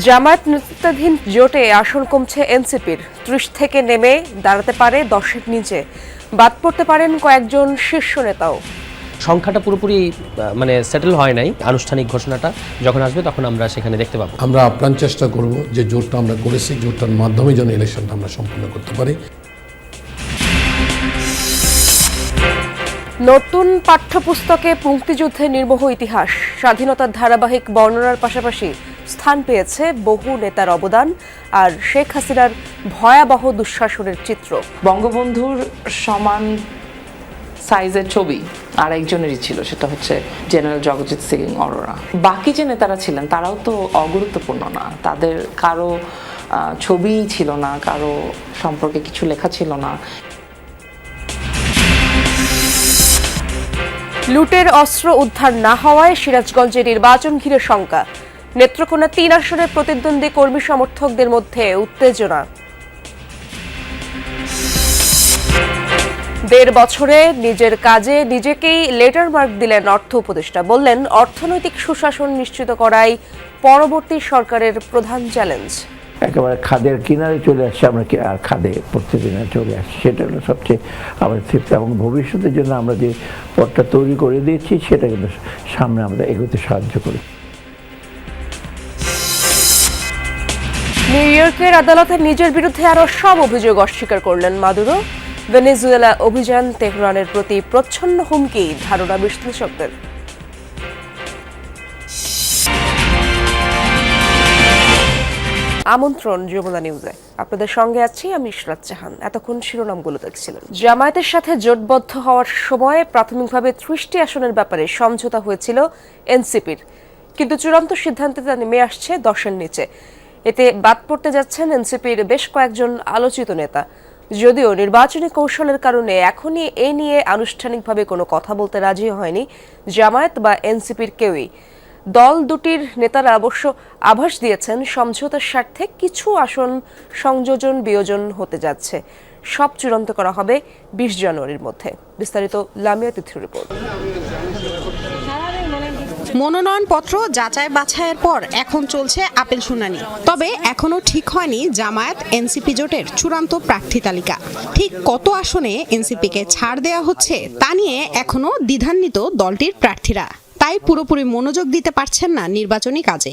জামায়াত নেতৃত্বাধীন জোটে আসন কমছে এনসিপির। ৩০ থেকে নেমে দাঁড়াতে পারে ১০-এর নিচে। বাদ পড়তে পারেন কয়েকজন শীর্ষ নেতাও। সংখ্যাটা পুরোপুরি সেটেল হয় নাই। আনুষ্ঠানিক ঘোষণাটা যখন আসবে তখন আমরা সেখানে দেখতে পাবো। আমরা আপ্রাণ চেষ্টা করব যে জোটটা আমরা করেছি, জোটটার মাধ্যমে যেন ইলেকশনটা আমরা সম্পন্ন করতে পারি। নতুন পাঠ্যপুস্তকে মুক্তিযুদ্ধের নির্মোহ ইতিহাস, স্বাধীনতার ধারাবাহিক বর্ণনার পাশাপাশি স্থান পেয়েছে বহু নেতার অবদান আর শেখ হাসিনার ভয়াবহ দুঃশাসনের চিত্র। বঙ্গবন্ধুর সমান সাইজের ছবি আর একজনেরই ছিল, সেটা হচ্ছে জেনারেল জগজিৎ সিং অরোরা। বাকি যে নেতারা ছিলেন তারাও তো অগুরুত্বপূর্ণ না, তাদের কারো ছবিই ছিল না, কারো সম্পর্কে কিছু লেখা ছিল না। লুটের অস্ত্র উদ্ধার না হওয়ায় সিরাজগঞ্জে নির্বাচন ঘিরে শঙ্কা। নেত্রকোনা ৩ আসনের প্রতিদ্বন্দ্বী কর্মী সমর্থকদের মধ্যে উত্তেজনা। ১.৫ বছরে নিজের কাজে নিজেকেই লেটার মার্ক দিলেন অর্থ উপদেষ্টা। বললেন, অর্থনৈতিক সুশাসন নিশ্চিত করাই পরবর্তী সরকারের প্রধান চ্যালেঞ্জ। একেবারে খাদের কিনারে চলে আসছে, আমরা আর খাদে প্রত্যেকদিনে চলে আসছি, সেটা হলো সবচেয়ে আমাদের তৃপ্তি। এবং ভবিষ্যতের জন্য আমরা যে পথটা তৈরি করে দিয়েছি সেটা কিন্তু সামনে আমরা এগোতে সাহায্য করি। নিউ ইয়র্কের আদালতে নিজের বিরুদ্ধে আরও সব অভিযোগ অস্বীকার করলেন মাদুরো। ভেনেজুয়েলা অভিযান তেহরানের প্রতি প্রচ্ছন্ন হুমকি, ধারণা বিশ্লেষকদের। আমন্ত্রণ যমুনা নিউজে, আপনাদের সঙ্গে আছি আমি ইশরাত জাহান। এতক্ষণ শিরোনামগুলো দেখছিলেন। জামায়াতের সাথে জোটবদ্ধ হওয়ার সময় প্রাথমিকভাবে ৩০টি আসনের ব্যাপারে সমঝোতা হয়েছিল এনসিপির, কিন্তু চূড়ান্ত সিদ্ধান্তে তা নেমে আসছে ১০-এর নিচে। এতে বাদ পড়তে যাচ্ছেন এনসিপির বেশ কয়েকজন আলোচিত নেতা। যদিও নির্বাচনী কৌশলের কারণে এখনই এ নিয়ে আনুষ্ঠানিকভাবে কোনো কথা বলতে রাজি হয়নি জামায়াত বা এনসিপির কেউই। দল দুটির নেতারা অবশ্য আভাস দিয়েছেন সমঝোতার স্বার্থে কিছু আসন সংযোজন বিয়োজন হতে যাচ্ছে। সব চূড়ান্ত করা হবে ২০ জানুয়ারির মধ্যে। বিস্তারিত লামিয়া তিথির রিপোর্ট। মনোনয়নপত্র যাচাই বাছাইয়ের পর এখন চলছে আপিল শুনানি। তবে এখনো ঠিক হয়নি জামায়াত এনসিপি জোটের চূড়ান্ত প্রার্থী তালিকা। ঠিক কত আসনে এনসিপিকে ছাড় দেওয়া হচ্ছে তা নিয়ে এখনো দ্বিধান্বিত দলটির প্রার্থীরা, তাই পুরোপুরি মনোযোগ দিতে পারছেন না নির্বাচনী কাজে।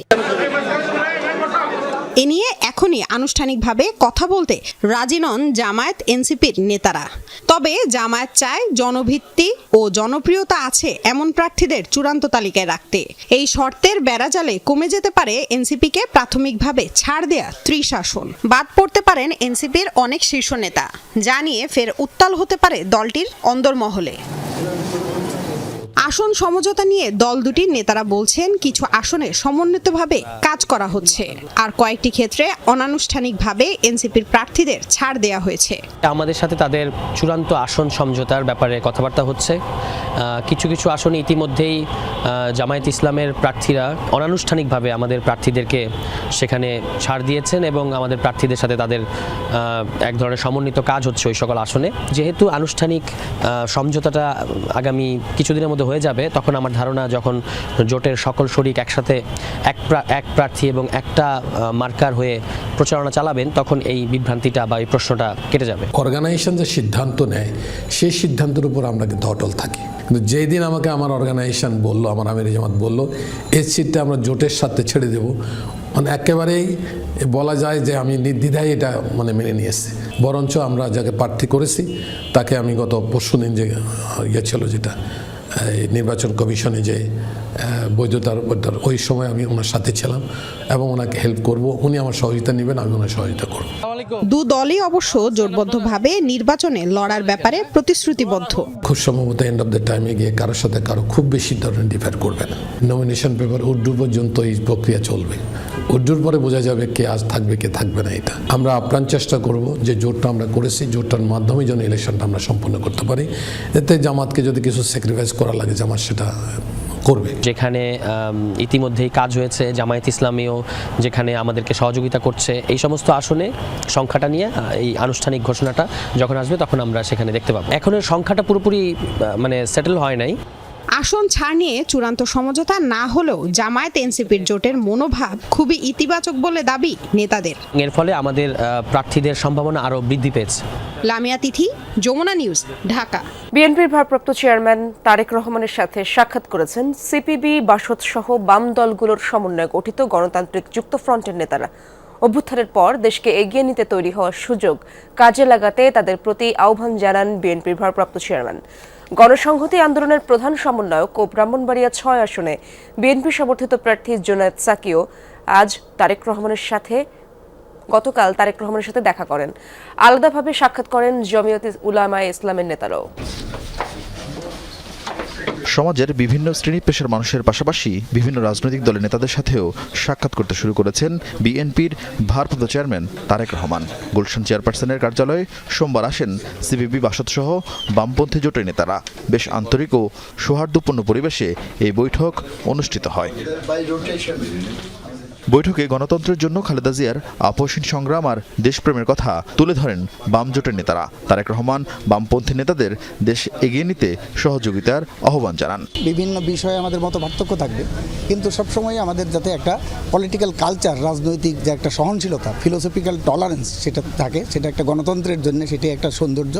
এ নিয়ে এখনই আনুষ্ঠানিকভাবে কথা বলতে রাজি নন জামায়াত এনসিপির নেতারা। তবে জামায়াত চায় জনভিত্তি ও জনপ্রিয়তা আছে এমন প্রার্থীদের চূড়ান্ত তালিকায় রাখতে। এই শর্তের বেড়াজালে কমে যেতে পারে এনসিপিকে প্রাথমিকভাবে ছাড় দেয়া ৩০ আসন। বাদ পড়তে পারেন এনসিপির অনেক শীর্ষ নেতা, যা নিয়ে ফের উত্তাল হতে পারে দলটির অন্দরমহলে। আসন সমঝোতা নিয়ে দল দুটির নেতারা বলছেন, কিছু আসনে সমন্বিতভাবে কাজ করা হচ্ছে, আর কয়েকটি ক্ষেত্রে অনানুষ্ঠানিকভাবে এনসিপির প্রার্থীদের ছাড় দেওয়া হয়েছে। আমাদের সাথে তাদের চূড়ান্ত আসন সমঝোতার ব্যাপারে কথাবার্তা হচ্ছে। কিছু কিছু আসনে ইতিমধ্যেই জামায়াত ইসলামের প্রার্থীরা অনানুষ্ঠানিকভাবে আমাদের প্রার্থীদেরকে সেখানে ছাড় দিয়েছেন এবং আমাদের প্রার্থীদের সাথে তাদের এক ধরনের সমন্বিত কাজ হচ্ছে ওই সকল আসনে। যেহেতু আনুষ্ঠানিক সমঝোতাটা আগামী কিছুদিনের মধ্যে হয়ে যাবে, তখন আমার ধারণা যখন জোটের সকল শরিক একসাথে এক প্রার্থী এবং একটা মার্কার হয়ে প্রচারণা চালাবেন, তখন এই বিভ্রান্তিটা বা এই প্রশ্নটা কেটে যাবে। অর্গানাইজেশন যে সিদ্ধান্ত নেয় সেই সিদ্ধান্তের উপর আমরা কিন্তু অটল থাকি। কিন্তু যেই দিন আমাকে আমার অর্গানাইজেশন বললো, আমার আমির জামাত বললো এই সিটটা আমরা জোটের সাথে ছেড়ে দেবো, একেবারেই বলা যায় যে আমি নির্দ্বিধায় এটা মেনে নিয়ে এসেছি। বরঞ্চ আমরা যাকে প্রার্থী করেছি তাকে আমি গত পরশুদিন যে ছিল যেটা নির্বাচন কমিশনে যে বৈধতার ওই সময় আমি ওনার সাথে ছিলাম এবং ওনাকে হেল্প করব, উনি আমার সহযোগিতা নেবেন, আমি ওনার সহযোগিতা করব। দু দলই অবশ্য জোটবদ্ধভাবে নির্বাচনে লড়ার ব্যাপারে প্রতিশ্রুতিবদ্ধ। খুব সম্ভবত এন্ড অফ দ্য টাইমে গিয়ে কারোর সাথে কারো খুব বেশি ধরনের ডিফার করবে না। নমিনেশন পেপার উর্দু পর্যন্ত এই প্রক্রিয়া চলবে, উর্দুর পরে বোঝা যাবে কে আজ থাকবে কে থাকবে না। এটা আমরা আপ্রাণ চেষ্টা করব যে জোটটা আমরা করেছি, জোটটার মাধ্যমে যেন ইলেকশনটা আমরা সম্পন্ন করতে পারি। এতে জামাতকে যদি কিছু স্যাক্রিফাইস করা লাগে জামাত সেটা করবে। যেখানে ইতিমধ্যেই কাজ হয়েছে, জামায়াত ইসলামীও যেখানে আমাদেরকে সহযোগিতা করছে, এই সমস্ত আসনে সংখ্যাটা নিয়ে এই আনুষ্ঠানিক ঘোষণাটা যখন আসবে তখন আমরা সেখানে দেখতে পাবো। এখন এর সংখ্যাটা পুরোপুরি সেটেল হয় নাই। আসন ছাড় নিয়ে চূড়ান্ত সমঝোতা না হলেও জামায়াত এনসিপির জোটের মনোভাব খুবই ইতিবাচক বলে দাবি নেতাদের। এর ফলে আমাদের প্রার্থীদের সম্ভাবনা আরও বৃদ্ধি পেয়েছে। লামিয়া তিথি, যমুনা নিউজ, ঢাকা। বিএনপির ভারপ্রাপ্ত চেয়ারম্যান তারেক রহমানের সাথে সাক্ষাৎ করেছেন সিপিবি, বাসদ সহ বাম দলগুলোর সমন্বয়ে গঠিত গণতান্ত্রিক যুক্তফ্রন্টের নেতারা। অভ্যুত্থানের পর দেশকে এগিয়ে নিতে তৈরি হওয়ার সুযোগ কাজে লাগাতে তাদের প্রতি আহ্বান জানান বিএনপির ভারপ্রাপ্ত চেয়ারম্যান। গণসংহতি আন্দোলনের প্রধান সমন্বয়ক ও ব্রাহ্মণবাড়িয়া ৬ আসনে বিএনপি সমর্থিত প্রার্থী জুনায়েদ সাকিও গতকাল তারেক রহমানের সাথে দেখা করেন। আলাদাভাবে সাক্ষাৎ করেন জমিয়তে উলামায়ে ইসলামের নেতারাও। সমাজের বিভিন্ন শ্রেণী পেশার মানুষের পাশাপাশি বিভিন্ন রাজনৈতিক দলের নেতাদের সাথেও সাক্ষাৎ করতে শুরু করেছেন বিএনপির ভারপ্রাপ্ত চেয়ারম্যান তারেক রহমান। গুলশান চেয়ারপারসনের কার্যালয়ে সোমবার আসেন সিপিবি, বাসদ সহ বামপন্থী জোটের নেতারা। বেশ আন্তরিক ও সৌহার্দ্যপূর্ণ পরিবেশে এই বৈঠক অনুষ্ঠিত হয়। বৈঠকে গণতন্ত্রের জন্য খালেদা জিয়ার আপোষহীন সংগ্রাম আর দেশপ্রেমের কথা তুলে ধরেন বাম জোটের নেতারা। তারেক রহমান বামপন্থী নেতাদের দেশ এগিয়ে নিতে সহযোগিতার আহ্বান জানান। বিভিন্ন বিষয়ে আমাদের মত পার্থক্য থাকবে, কিন্তু সবসময় আমাদের যাতে একটা পলিটিক্যাল কালচার, রাজনৈতিক যে একটা সহনশীলতা, ফিলোসফিক্যাল টলারেন্স সেটা থাকে, সেটা একটা গণতন্ত্রের জন্য সেটি একটা সৌন্দর্য।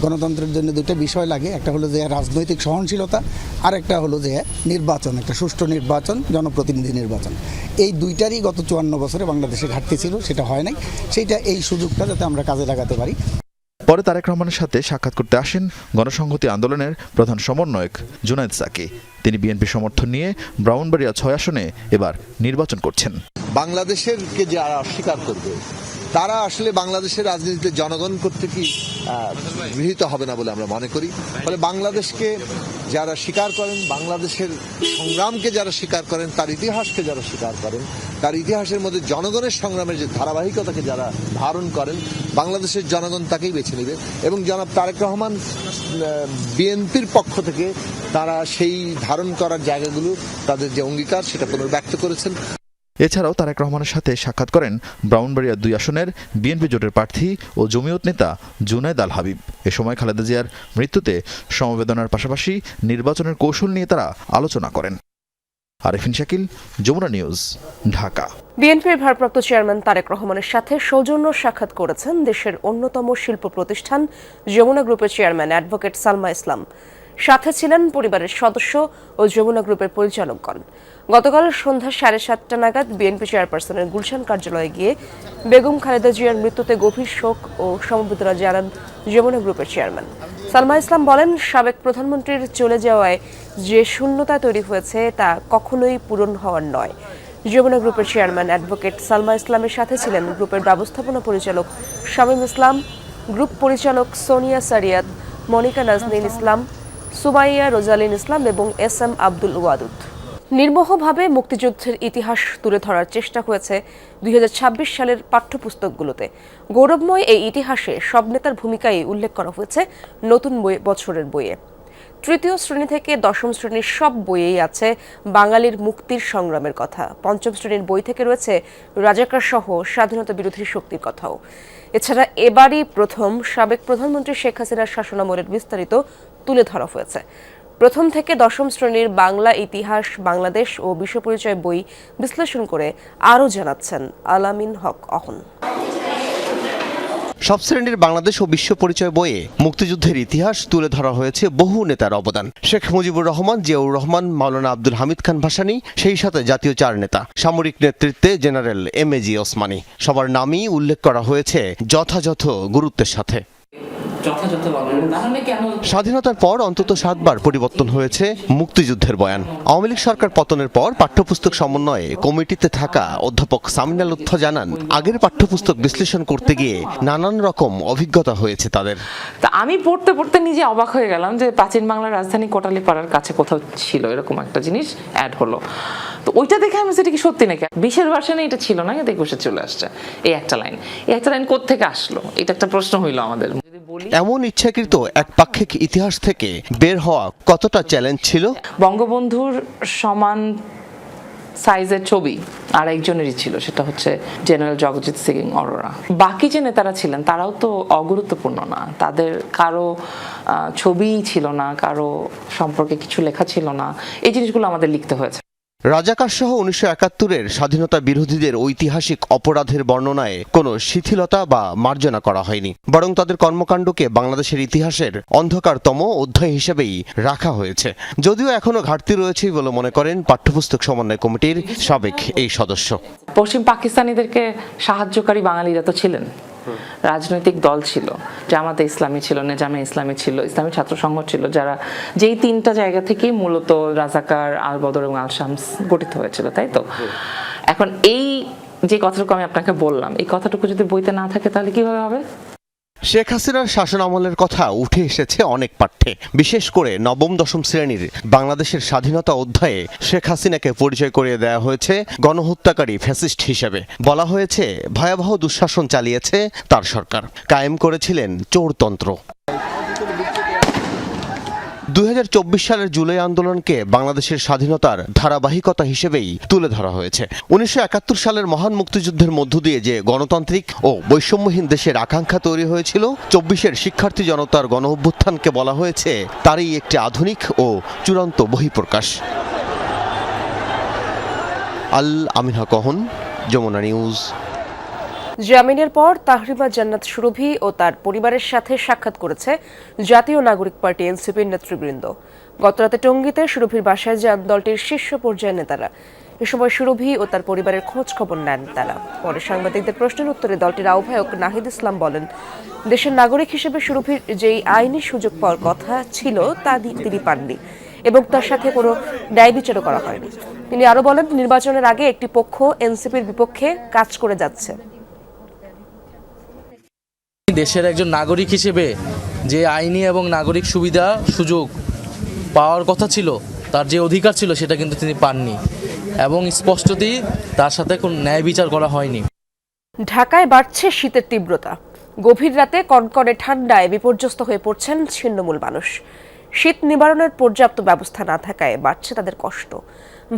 গণতন্ত্রের জন্য দুটো বিষয় লাগে, একটা হলো যে রাজনৈতিক সহনশীলতা, আর একটা হলো যে নির্বাচন, একটা সুষ্ঠু নির্বাচন, জনপ্রতিনিধি নির্বাচন। এই দুইটারই গত 54 বছরে বাংলাদেশে ঘাটতি ছিল, সেটা হয় নাই। সেইটা এই সুযোগটা যাতে আমরা কাজে লাগাতে পারি। পরে তারেক রহমানের সাথে সাক্ষাৎ করতে আসেন গণসংহতি আন্দোলনের প্রধান সমন্বয়ক জুনায়েদ সাকি। তিনি বিএনপি সমর্থন নিয়ে ব্রাহ্মণবাড়িয়া ৬ আসনে এবার নির্বাচন করছেন। বাংলাদেশেরকে যারা অস্বীকার করবে তারা আসলে বাংলাদেশের রাজনীতিতে জনগণ কর্তৃক গৃহীত হবে না বলে আমরা মনে করি। ফলে বাংলাদেশকে যারা স্বীকার করেন, বাংলাদেশের সংগ্রামকে যারা স্বীকার করেন, তার ইতিহাসকে যারা স্বীকার করেন, তার ইতিহাসের মধ্যে জনগণের সংগ্রামের যে ধারাবাহিকতাকে যারা ধারণ করেন, বাংলাদেশের জনগণ তাকেই বেছে নেবে। এবং জনাব তারেক রহমান বিএনপির পক্ষ থেকে তারা সেই ধারণ করার জায়গাগুলো, তাদের যে অঙ্গীকার, সেটা পুনর্ব্যক্ত করেছেন। এছাড়াও তারেক রহমানের সাথে সাক্ষাৎ করেন ব্রাহ্মণবাড়িয়া 2 আসনের বিএনপি জোটের প্রার্থী ও জমিয়ত নেতা জুনায়েদ আল হাবিব। এ সময় খালেদা জিয়ার মৃত্যুতে সমবেদনার পাশাপাশি নির্বাচনের কৌশল নিয়ে তারা আলোচনা করেন। আরেফিন শাকিল, যমুনা নিউজ, ঢাকা। বিএনপির ভারপ্রাপ্ত চেয়ারম্যান তারেক রহমানের সাথে সৌজন্য সাক্ষাৎ করেছেন দেশের অন্যতম শিল্প প্রতিষ্ঠান যমুনা গ্রুপের চেয়ারম্যান অ্যাডভোকেট সালমা ইসলাম। সাথে ছিলেন পরিবারের সদস্য ও যমুনা গ্রুপের পরিচালকগণ। গতকাল সন্ধ্যা 7:30 নাগাদ বিএনপি চেয়ারপারসনের গুলশান কার্যালয়ে গিয়ে বেগম খালেদা জিয়ার মৃত্যুতে গভীর শোক ও সমবেদনা জানান যমুনা গ্রুপের চেয়ারম্যান। সালমা ইসলাম বলেন, সাবেক প্রধানমন্ত্রীর চলে যাওয়ায় যে শূন্যতা তৈরি হয়েছে তা কখনোই পূরণ হওয়ার নয়। যমুনা গ্রুপের চেয়ারম্যান অ্যাডভোকেট সালমা ইসলামের সাথে ছিলেন গ্রুপের ব্যবস্থাপনা পরিচালক শামীম ইসলাম, গ্রুপ পরিচালক সোনিয়া সারিয়াত, মনিকা নাজনীন ইসলাম, সুমাইয়া রোজালিন ইসলাম এবং এস.এম. আব্দুল ওয়াদুদ। নির্মোহভাবে মুক্তিযুদ্ধের ইতিহাস তুলে ধরার চেষ্টা হয়েছে 2026 সালের পাঠ্যপুস্তকগুলোতে। গৌরবময় এই ইতিহাসে সব নেতার ভূমিকাই উল্লেখ করা হয়েছে নতুন বছরের বইয়ে। তৃতীয় শ্রেণী থেকে 10ম শ্রেণীর সব বইয়েই আছে বাঙালির মুক্তির সংগ্রামের কথা। 5ম শ্রেণীর বই থেকে রয়েছে রাজাকার সহ স্বাধীনতা বিরোধী শক্তির কথাও। এছাড়া এবারই প্রথম সাবেক প্রধানমন্ত্রী শেখ হাসিনার শাসনামলের বিস্তারিত তুলে ধরা হয়েছে। 1ম থেকে 10ম শ্রেণীর বাংলা ইতিহাস, বাংলাদেশ ও বিশ্ব পরিচয় বই বিশ্লেষণ করে আরও জানাচ্ছেন আলামিন হক অহন। সব শ্রেণীর বাংলাদেশ ও বিশ্ব পরিচয় বইয়ে মুক্তিযুদ্ধের ইতিহাস তুলে ধরা হয়েছে বহু নেতার অবদান। শেখ মুজিবুর রহমান, জিয়াউর রহমান, মাওলানা আব্দুল হামিদ খান ভাসানী, সেই সাথে জাতীয় 4 নেতা, সামরিক নেতৃত্বে জেনারেল এম.এ.জি. ওসমানী, সবার নামই উল্লেখ করা হয়েছে যথাযথ গুরুত্বের সাথে। স্বাধীনতার পর অন্তত 7 বার পরিবর্তন হয়েছে মুক্তিযুদ্ধের বয়ান। আওয়ামী লীগ সরকার পতনের পর পাঠ্যপুস্তক সমন্বয়ে কমিটিতে থাকা অধ্যাপক সামিনা লুৎফা জানান, আগের পাঠ্যপুস্তক বিশ্লেষণ করতে গিয়ে নানান রকম অভিজ্ঞতা হয়েছে তাদের। তা আমি পড়তে পড়তে নিজে অবাক হয়ে গেলাম যে প্রাচীন বাংলার রাজধানী কোটালীপাড়ার কাছে কোথাও ছিল এরকম একটা জিনিস অ্যাড হলো। তো ওইটা দেখে আমি সেটা কি সত্যি নাকি, 20-এর ভার্সনে এটা ছিল না, 21-এ চলে আসছে। এই একটা লাইন কোত্থেকে আসলো, এটা একটা প্রশ্ন হইলো আমাদের। এমন ইচ্ছাকৃত একপাক্ষিক ইতিহাস থেকে বের হওয়া কতটা চ্যালেঞ্জ ছিল? বঙ্গবন্ধুর সমান সাইজের ছবি আর একজনেরই ছিল, সেটা হচ্ছে জেনারেল জগজিৎ সিং অরোরা। বাকি যে নেতারা ছিলেন তারাও তো অগুরুত্বপূর্ণ না, তাদের কারো ছবিই ছিল না, কারো সম্পর্কে কিছু লেখা ছিল না, এই জিনিসগুলো আমাদের লিখতে হয়েছে। রাজাকার সহ 1971-এর স্বাধীনতা বিরোধীদের ঐতিহাসিক অপরাধের বর্ণনায় কোনো শিথিলতা বা মার্জনা করা হয়নি, বরং তাদের কর্মকাণ্ডকে বাংলাদেশের ইতিহাসের অন্ধকারতম অধ্যায় হিসেবেই রাখা হয়েছে। যদিও এখনো ঘাটতি রয়েছে বলে মনে করেন পাঠ্যপুস্তক সমন্বয় কমিটির সাবেক এই সদস্য। পশ্চিম পাকিস্তানিদেরকে সাহায্যকারী বাঙালিরা তো ছিলেন, রাজনৈতিক দল ছিল, জামাতে ইসলামী ছিল, নেজামে ইসলামী ছিল, ইসলামী ছাত্র সংঘ ছিল, যারা যেই তিনটা জায়গা থেকেই মূলত রাজাকার, আল বদর এবং আল শামস গঠিত হয়েছিল, তাই তো? এখন এই যে কথাটুকু আমি আপনাকে বললাম, এই কথাটুকু যদি বইতে না থাকে তাহলে কিভাবে হবে? শেখ হাসিনার শাসন আমলের কথা উঠে এসেছে অনেক পাঠ্যে, বিশেষ করে নবম দশম শ্রেণীর বাংলাদেশের স্বাধীনতা অধ্যায়ে শেখ হাসিনাকে পরিচয় করিয়ে দেওয়া হয়েছে গণহত্যাকারী ফ্যাসিস্ট হিসেবে। বলা হয়েছে ভয়াবহ দুঃশাসন চালিয়েছে তার সরকার, কায়েম করেছিলেন চোরতন্ত্র। 2024 সালের জুলাই আন্দোলনকে বাংলাদেশের স্বাধীনতার ধারাবাহিকতা হিসেবেই তুলে ধরা হয়েছে। 1971 সালের মহান মুক্তিযুদ্ধের মধ্য দিয়ে যে গণতান্ত্রিক ও বৈষম্যহীন দেশের আকাঙ্ক্ষা তৈরি হয়েছিল, 24-এর শিক্ষার্থী জনতার গণ অভ্যুত্থানকে বলা হয়েছে তারই একটি আধুনিক ও চূড়ান্ত বহিঃপ্রকাশ। আল আমিন হক অহন, যমুনা নিউজ। জামিনের পর তাহরিমা জান্নাত সুরভি ও তার পরিবারের সাথে সাক্ষাৎ করেছে জাতীয় নাগরিক পার্টি এনসিপির নেতৃবৃন্দ। গতরাতে টঙ্গীতে সুরভির বাসায় যান দলটির শীর্ষ পর্যায়ের নেতারা। এ সময় সুরভি ও তার পরিবারের খোঁজ খবর নেন তারা। পরে সাংবাদিকদের প্রশ্নের উত্তরে দলটির আহ্বায়ক নাহিদ ইসলাম বলেন, দেশের নাগরিক হিসেবে সুরভির যেই আইনি সুযোগ পাওয়ার কথা ছিল তা তিনি পাননি এবং তার সাথে কোনো ন্যায় বিচারও করা হয়নি। তিনি আরো বলেন, নির্বাচনের আগে একটি পক্ষ এনসিপির বিপক্ষে কাজ করে যাচ্ছে। দেশের একজন নাগরিক হিসেবে যে আইনি এবং নাগরিক সুবিধা সুযোগ পাওয়ার কথা ছিল, তার যে অধিকার ছিল সেটা কিন্তু তিনি পাননি এবং স্পষ্টতই তার সাথে কোনো ন্যায় বিচার করা হয়নি। ঢাকায় বাড়ছে শীতের তীব্রতা। গভীর রাতে কনকনে ঠান্ডায় বিপর্যস্ত হয়ে পড়ছেন ছিন্নমূল মানুষ। শীত নিবারণের পর্যাপ্ত ব্যবস্থা না থাকায় বাড়ছে তাদের কষ্ট।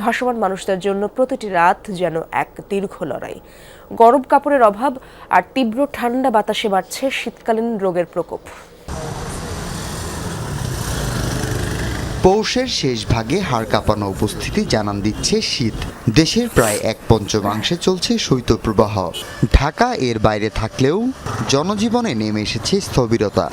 ভাসমান মানুষদের জন্য প্রতিটি রাত যেন এক দীর্ঘ লড়াই। গরম কাপড়ের অভাব আর তীব্র ঠান্ডা বাতাসে বাড়ছে শীতকালীন রোগের প্রকোপ। পৌষের শেষ ভাগে হাড় কাঁপানো উপস্থিতি জানান দিচ্ছে শীত। দেশের প্রায় 1/5 চলছে শৈত্যপ্রবাহ। ঢাকা এর বাইরে থাকলেও জনজীবনে নেমে এসেছে স্থবিরতা।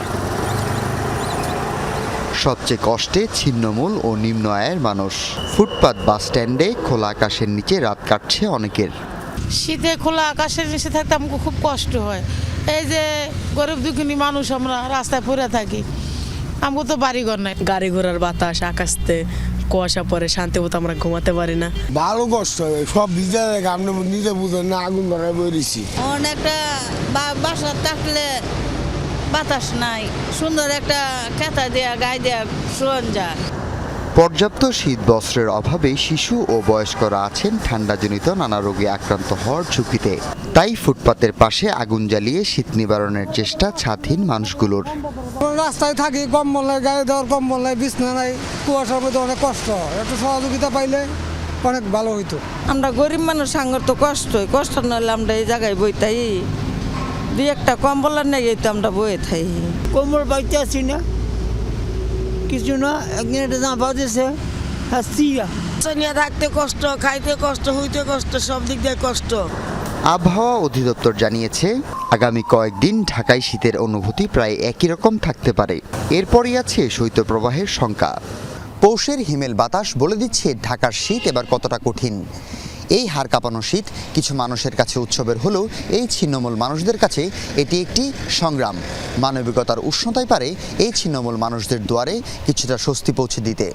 সবচেয়ে কষ্টে ছিন্নমূল ও নিম্ন আয়ের মানুষ। ফুটপাত বাস স্ট্যান্ডে খোলা আকাশের নিচে রাত কাটছে অনেকের। শীতে খোলা আকাশের নিচে থাকতে আমাকে খুব কষ্ট হয়। এই যে গরিব দুঃখিনী মানুষ, আমরা রাস্তায় পড়ে থাকি, আমাকে তো বাড়িঘর নাই। গাড়ি ঘোড়ার বাতাস, আকাশতে কুয়াশা পরে, শান্তি মতো আমরা ঘুমাতে পারি না। ভালো কষ্ট হয়, সব ভিজে থাকে, আমরা নিজে বুঝেন না, আগুন ধরায় বেরিয়েছি। অনেকটা বাসা থাকলে বাতাস নাই, সুন্দর একটা কেতা দেয়া গায়ে দেয়া শোন যায়। পর্যাপ্ত শীত বস্ত্রের অভাবে শিশু ও বয়স্করা আছেন ঠান্ডাজনিত নানা রোগে আক্রান্ত হওয়ার ঝুঁকিতে। তাই ফুটপাতের পাশে আগুন জ্বালিয়ে শীত নিবারণের চেষ্টা ছাদহীন মানুষগুলোর। রাস্তায় থাকি, কম্বল নাই, গায়ে দেওয়ার কম্বল নাই, বিছনা নাই, কুয়াশার মধ্যে অনেক কষ্ট। একটু সহযোগিতা পাইলে অনেক ভালো হইতো। আমরা গরিব মানুষ, সাঙ্গর তো কষ্ট নইলে আমরা এই জায়গায় বইতাই, দুই একটা কম্বল নেই তো আমরা বয়ে থাই। কোমর বাইতে আছি না, কিছু না, একদিন একটা জামা দিয়েছে, থাকতে কষ্ট, খাইতে কষ্ট, হইতে কষ্ট, সব দিক দিয়ে কষ্ট। আবহাওয়া অধিদপ্তর জানিয়েছে আগামী কয়েকদিন ঢাকায় শীতের অনুভূতি প্রায় একই রকম থাকতে পারে। এরপরই আছে শৈত্যপ্রবাহের শঙ্কা। পৌষের হিমেল বাতাস বলে দিচ্ছে ঢাকার শীত এবার কতটা কঠিন। এই হাড় কাঁপানো শীত কিছু মানুষের কাছে উৎসবের হলেও এই ছিন্নমূল মানুষদের কাছে এটি একটি সংগ্রাম। মানবিকতার উষ্ণতায় পারে এই ছিন্নমূল মানুষদের দুয়ারে কিছুটা স্বস্তি পৌঁছে দিতে।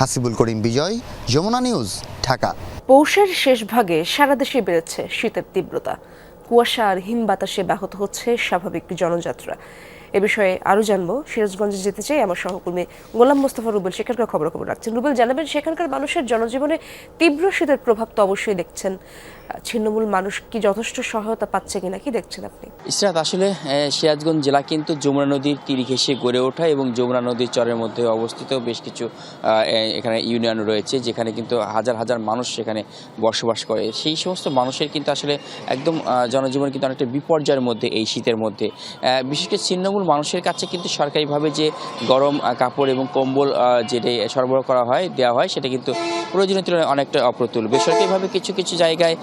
হাসিবুল করিম বিজয়, যমুনা নিউজ, ঢাকা। পৌষের শেষ ভাগে সারা দেশে বেড়েছে শীতের তীব্রতা। কুয়াশা আর হিম বাতাসে ব্যাহত হচ্ছে স্বাভাবিক জনযাত্রা। এ বিষয়ে আরও জানবো, সিরাজগঞ্জে যেতে চাই আমার সহকর্মী গোলাম মোস্তফা রুবেল সেখানকার খবর রাখছেন। রুবেল, জানাবেন সেখানকার মানুষের জনজীবনে তীব্র শীতের প্রভাব তো অবশ্যই দেখছেন, ছিন্নমূল মানুষ কি যথেষ্ট সহায়তা পাচ্ছে কিনা, কি দেখছেন আপনি? ইসরাত, আসলে সিরাজগঞ্জ জেলা কিন্তু যমুনা নদীর তীর ঘেঁষে গড়ে ওঠা এবং যমুনা নদীর চরের মধ্যে অবস্থিত বেশ কিছু এখানে ইউনিয়ন রয়েছে, যেখানে কিন্তু হাজার হাজার মানুষ সেখানে বসবাস করে। সেই সমস্ত মানুষের কিন্তু আসলে একদম জনজীবন কিন্তু অনেকটা বিপর্যয়ের মধ্যে এই শীতের মধ্যে। বিশেষ করে ছিন্নমূল মানুষের কাছে কিন্তু সরকারিভাবে যে গরম কাপড় এবং কম্বল যেটা সরবরাহ করা হয়, দেওয়া হয়, সেটা কিন্তু প্রয়োজনীয় তুলনায় অনেকটা অপ্রতুল। বেসরকারিভাবে কিছু কিছু জায়গায়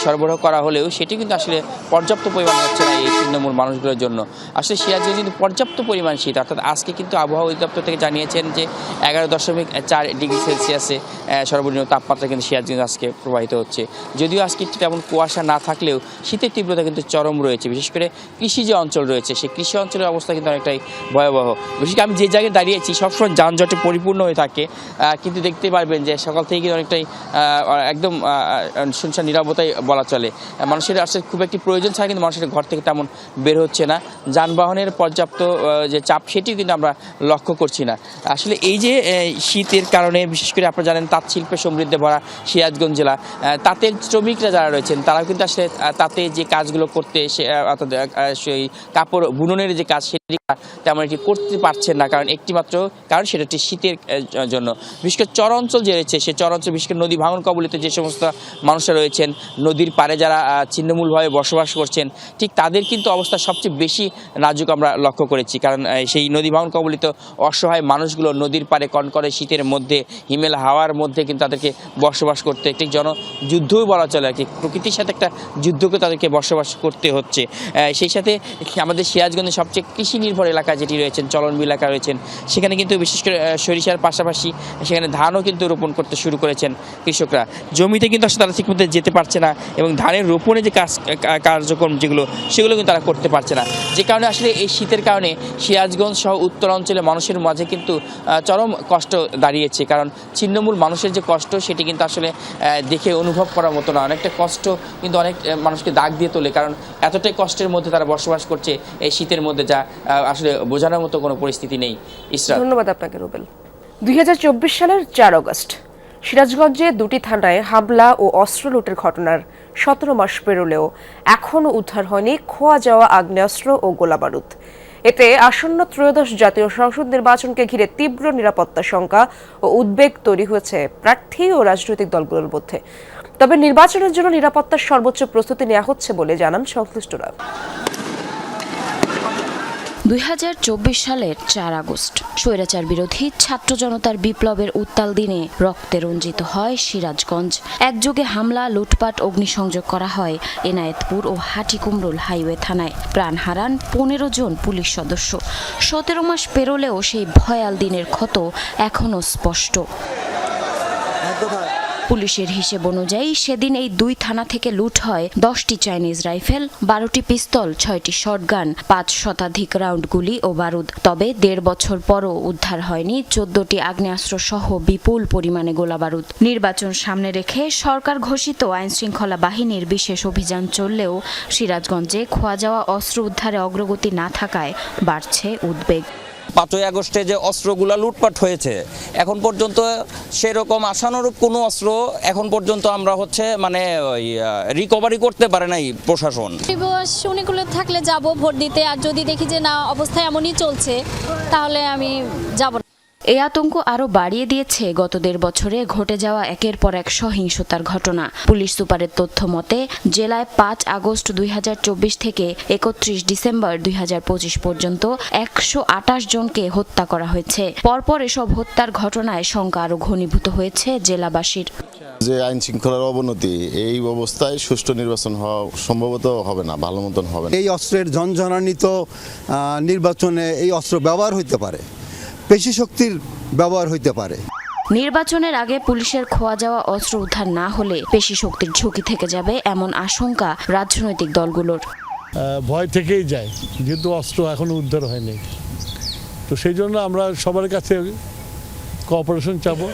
সরবরাহ করা হলেও সেটি কিন্তু আসলে পর্যাপ্ত পরিমাণ হচ্ছে না এই ছিন্নমূল মানুষগুলোর জন্য। আসলে সিরাজগঞ্জে কিন্তু পর্যাপ্ত পরিমাণ শীত, অর্থাৎ আজকে কিন্তু আবহাওয়া অধিদপ্তর থেকে জানিয়েছেন যে 11.4 ডিগ্রি সেলসিয়াসে সর্বনিম্ন তাপমাত্রা কিন্তু সিরাজগঞ্জ আজকে প্রবাহিত হচ্ছে। যদিও আজকে তেমন কুয়াশা না থাকলেও শীতের তীব্রতা কিন্তু চরম রয়েছে। বিশেষ করে কৃষি যে অঞ্চল রয়েছে, সেই কৃষি অঞ্চলের অবস্থা কিন্তু অনেকটাই ভয়াবহ। বিশেষ করে আমি যে জায়গায় দাঁড়িয়েছি সবসময় যানজটে পরিপূর্ণ হয়ে থাকে, কিন্তু দেখতে পারবেন যে সকাল থেকে কিন্তু অনেকটাই একদম শুনশান নীরবতাই বলা চলে। মানুষের আসলে খুব একটি প্রয়োজন ছাড়া কিন্তু মানুষের ঘর থেকে তেমন বের হচ্ছে না। যানবাহনের পর্যাপ্ত যে চাপ সেটিও কিন্তু আমরা লক্ষ্য করছি না। আসলে এই যে শীতের কারণে বিশেষ করে আপনারা জানেন তাঁত শিল্পে সমৃদ্ধে ভরা সিরাজগঞ্জ জেলা, তাঁতের শ্রমিকরা যারা রয়েছেন তারাও কিন্তু আসলে তাতে যে কাজগুলো করতে অর্থাৎ সেই কাপড় বুননের যে কাজ সেটি তেমন একটি করতে পারছেন না, কারণ একটিমাত্র কারণ সেটা হচ্ছে শীতের জন্য। বিশেষ করে চর অঞ্চল যে রয়েছে সেই চর অঞ্চল বিশেষ করে নদী ভাঙন কবলিত যে সমস্ত মানুষরা রয়েছেন, নদীর পাড়ে যারা ছিন্নমূলভাবে বসবাস করছেন, ঠিক তাদের কিন্তু অবস্থা সবচেয়ে বেশি নাজুক আমরা লক্ষ্য করেছি। কারণ সেই নদী ভাঙন কবলিত অসহায় মানুষগুলো নদীর পাড়ে কনকনে শীতের মধ্যে হিমেল হাওয়ার মধ্যে কিন্তু তাদেরকে বসবাস করতে একটি জনযুদ্ধই বলা চলে আর কি। প্রকৃতির সাথে একটা যুদ্ধকে তাদেরকে বসবাস করতে হচ্ছে। সেই সাথে আমাদের সিরাজগঞ্জের সবচেয়ে কৃষি নির্ভর এলাকা যেটি রয়েছেন, চলনবি এলাকা রয়েছেন, সেখানে কিন্তু বিশেষ করে সরিষার পাশাপাশি সেখানে ধানও কিন্তু রোপণ করতে শুরু করেছেন কৃষকরা। জমিতে কিন্তু আসলে তারা ঠিকমতো যেতে পারছে না এবং ধানের রোপণে যে কার্যক্রম যেগুলো সেগুলো কিন্তু তারা করতে পারছে না, যে কারণে আসলে এই শীতের কারণে সিরাজগঞ্জ সহ উত্তর অঞ্চলের মানুষের মাঝে কিন্তু চরম কষ্ট দাঁড়িয়েছে। কারণ ছিন্নমূল মানুষের যে কষ্ট সেটি কিন্তু আসলে দেখে অনুভব করার মতো না। অনেকটা কষ্ট কিন্তু অনেক মানুষকে দাগ দিয়ে তোলে, কারণ এতটাই কষ্টের মধ্যে তারা বসবাস করছে এই শীতের মধ্যে, যা আসলে বোঝানোর মতো কোনো পরিস্থিতি নেই। ইসরাত, ধন্যবাদ আপনাকে রুবেল। 2024 সালের 4 আগস্ট সিরাজগঞ্জে দুটি থানায় হামলা ও অস্ত্র লুটের ঘটনার 17 মাস পেরোলেও এখনও উদ্ধার হয়নি খোয়া যাওয়া আগ্নেয়াস্ত্র ও গোলাবারুদ। এতে আসন্ন ত্রয়োদশ জাতীয় সংসদ নির্বাচনকে ঘিরে তীব্র নিরাপত্তা শঙ্কা ও উদ্বেগ তৈরি হয়েছে প্রার্থী ও রাজনৈতিক দলগুলোর মধ্যে। তবে নির্বাচনের জন্য নিরাপত্তার সর্বোচ্চ প্রস্তুতি নেওয়া হচ্ছে বলে জানান সংশ্লিষ্টরা। 2024 সালের 4 আগস্ট স্বৈরাচার বিরোধী ছাত্র জনতার বিপ্লবের উত্তাল দিনে রক্তে রঞ্জিত হয় সিরাজগঞ্জ। একযোগে হামলা, লুটপাট, অগ্নিসংযোগ করা হয় এনায়েতপুর ও হাটিকুমরুল হাইওয়ে থানায়। প্রাণ হারান 15 জন পুলিশ সদস্য। 17 মাস পেরোলেও সেই ভয়াল দিনের ক্ষত এখনও স্পষ্ট। পুলিশের হিসেব অনুযায়ী সেদিন এই দুই থানা থেকে লুট হয় 10টি চাইনিজ রাইফেল, 12টি পিস্তল, 6টি শটগান, 5 শতাধিক রাউন্ড গুলি ও বারুদ। তবে 1.5 বছর পরও উদ্ধার হয়নি 14টি আগ্নেয়াস্ত্র সহ বিপুল পরিমাণে গোলাবারুদ। নির্বাচন সামনে রেখে সরকার ঘোষিত আইনশৃঙ্খলা বাহিনীর বিশেষ অভিযান চললেও সিরাজগঞ্জে খোয়া যাওয়া অস্ত্র উদ্ধারে অগ্রগতি না থাকায় বাড়ছে উদ্বেগ। 5ই আগস্টে যে অস্ত্রগুলো লুটপাট হয়েছে এখন পর্যন্ত সেরকম আশানুরূপ কোনো অস্ত্র এখন পর্যন্ত আমরা মানে রিকভারি করতে পারে নাই প্রশাসন। শুনিগুলো থাকলে যাব ভোট দিতে, আর যদি দেখি যে না অবস্থা এমনই চলছে তাহলে আমি যাব। এই আতঙ্ক আরও বাড়িয়ে দিয়েছে গত 1.5 বছরে ঘটে যাওয়া একের পর এক সহিংসতার ঘটনা। পুলিশ সুপারের তথ্য মতে জেলায় 5 আগস্ট 2024 থেকে 31 ডিসেম্বর 2025 পর্যন্ত 128 জনকে হত্যা করা হয়েছে। পরপর এসব হত্যার ঘটনায় শঙ্কা আরও ঘনীভূত হয়েছে জেলাবাসীর। যে আইন শৃঙ্খলার অবনতি, এই অবস্থায় সুষ্ঠু নির্বাচন হওয়া সম্ভবত হবে না, ভালো মতন হবে না। এই অস্ত্রের ঝনঝনানিত নির্বাচনে এই অস্ত্র ব্যবহার হইতে পারে, পেশি শক্তির ব্যবহার হইতে পারে। নির্বাচনের আগে পুলিশের খোয়া যাওয়া অস্ত্র উদ্ধার না হলে পেশি শক্তির ঝুঁকি থেকে যাবে এমন আশঙ্কা রাজনৈতিক দলগুলোর। ভয় থেকেই যায়, যেহেতু অস্ত্র এখনো উদ্ধার হয়নি। তো সেই জন্য আমরা সবার কাছে কোঅপারেশন চাবো,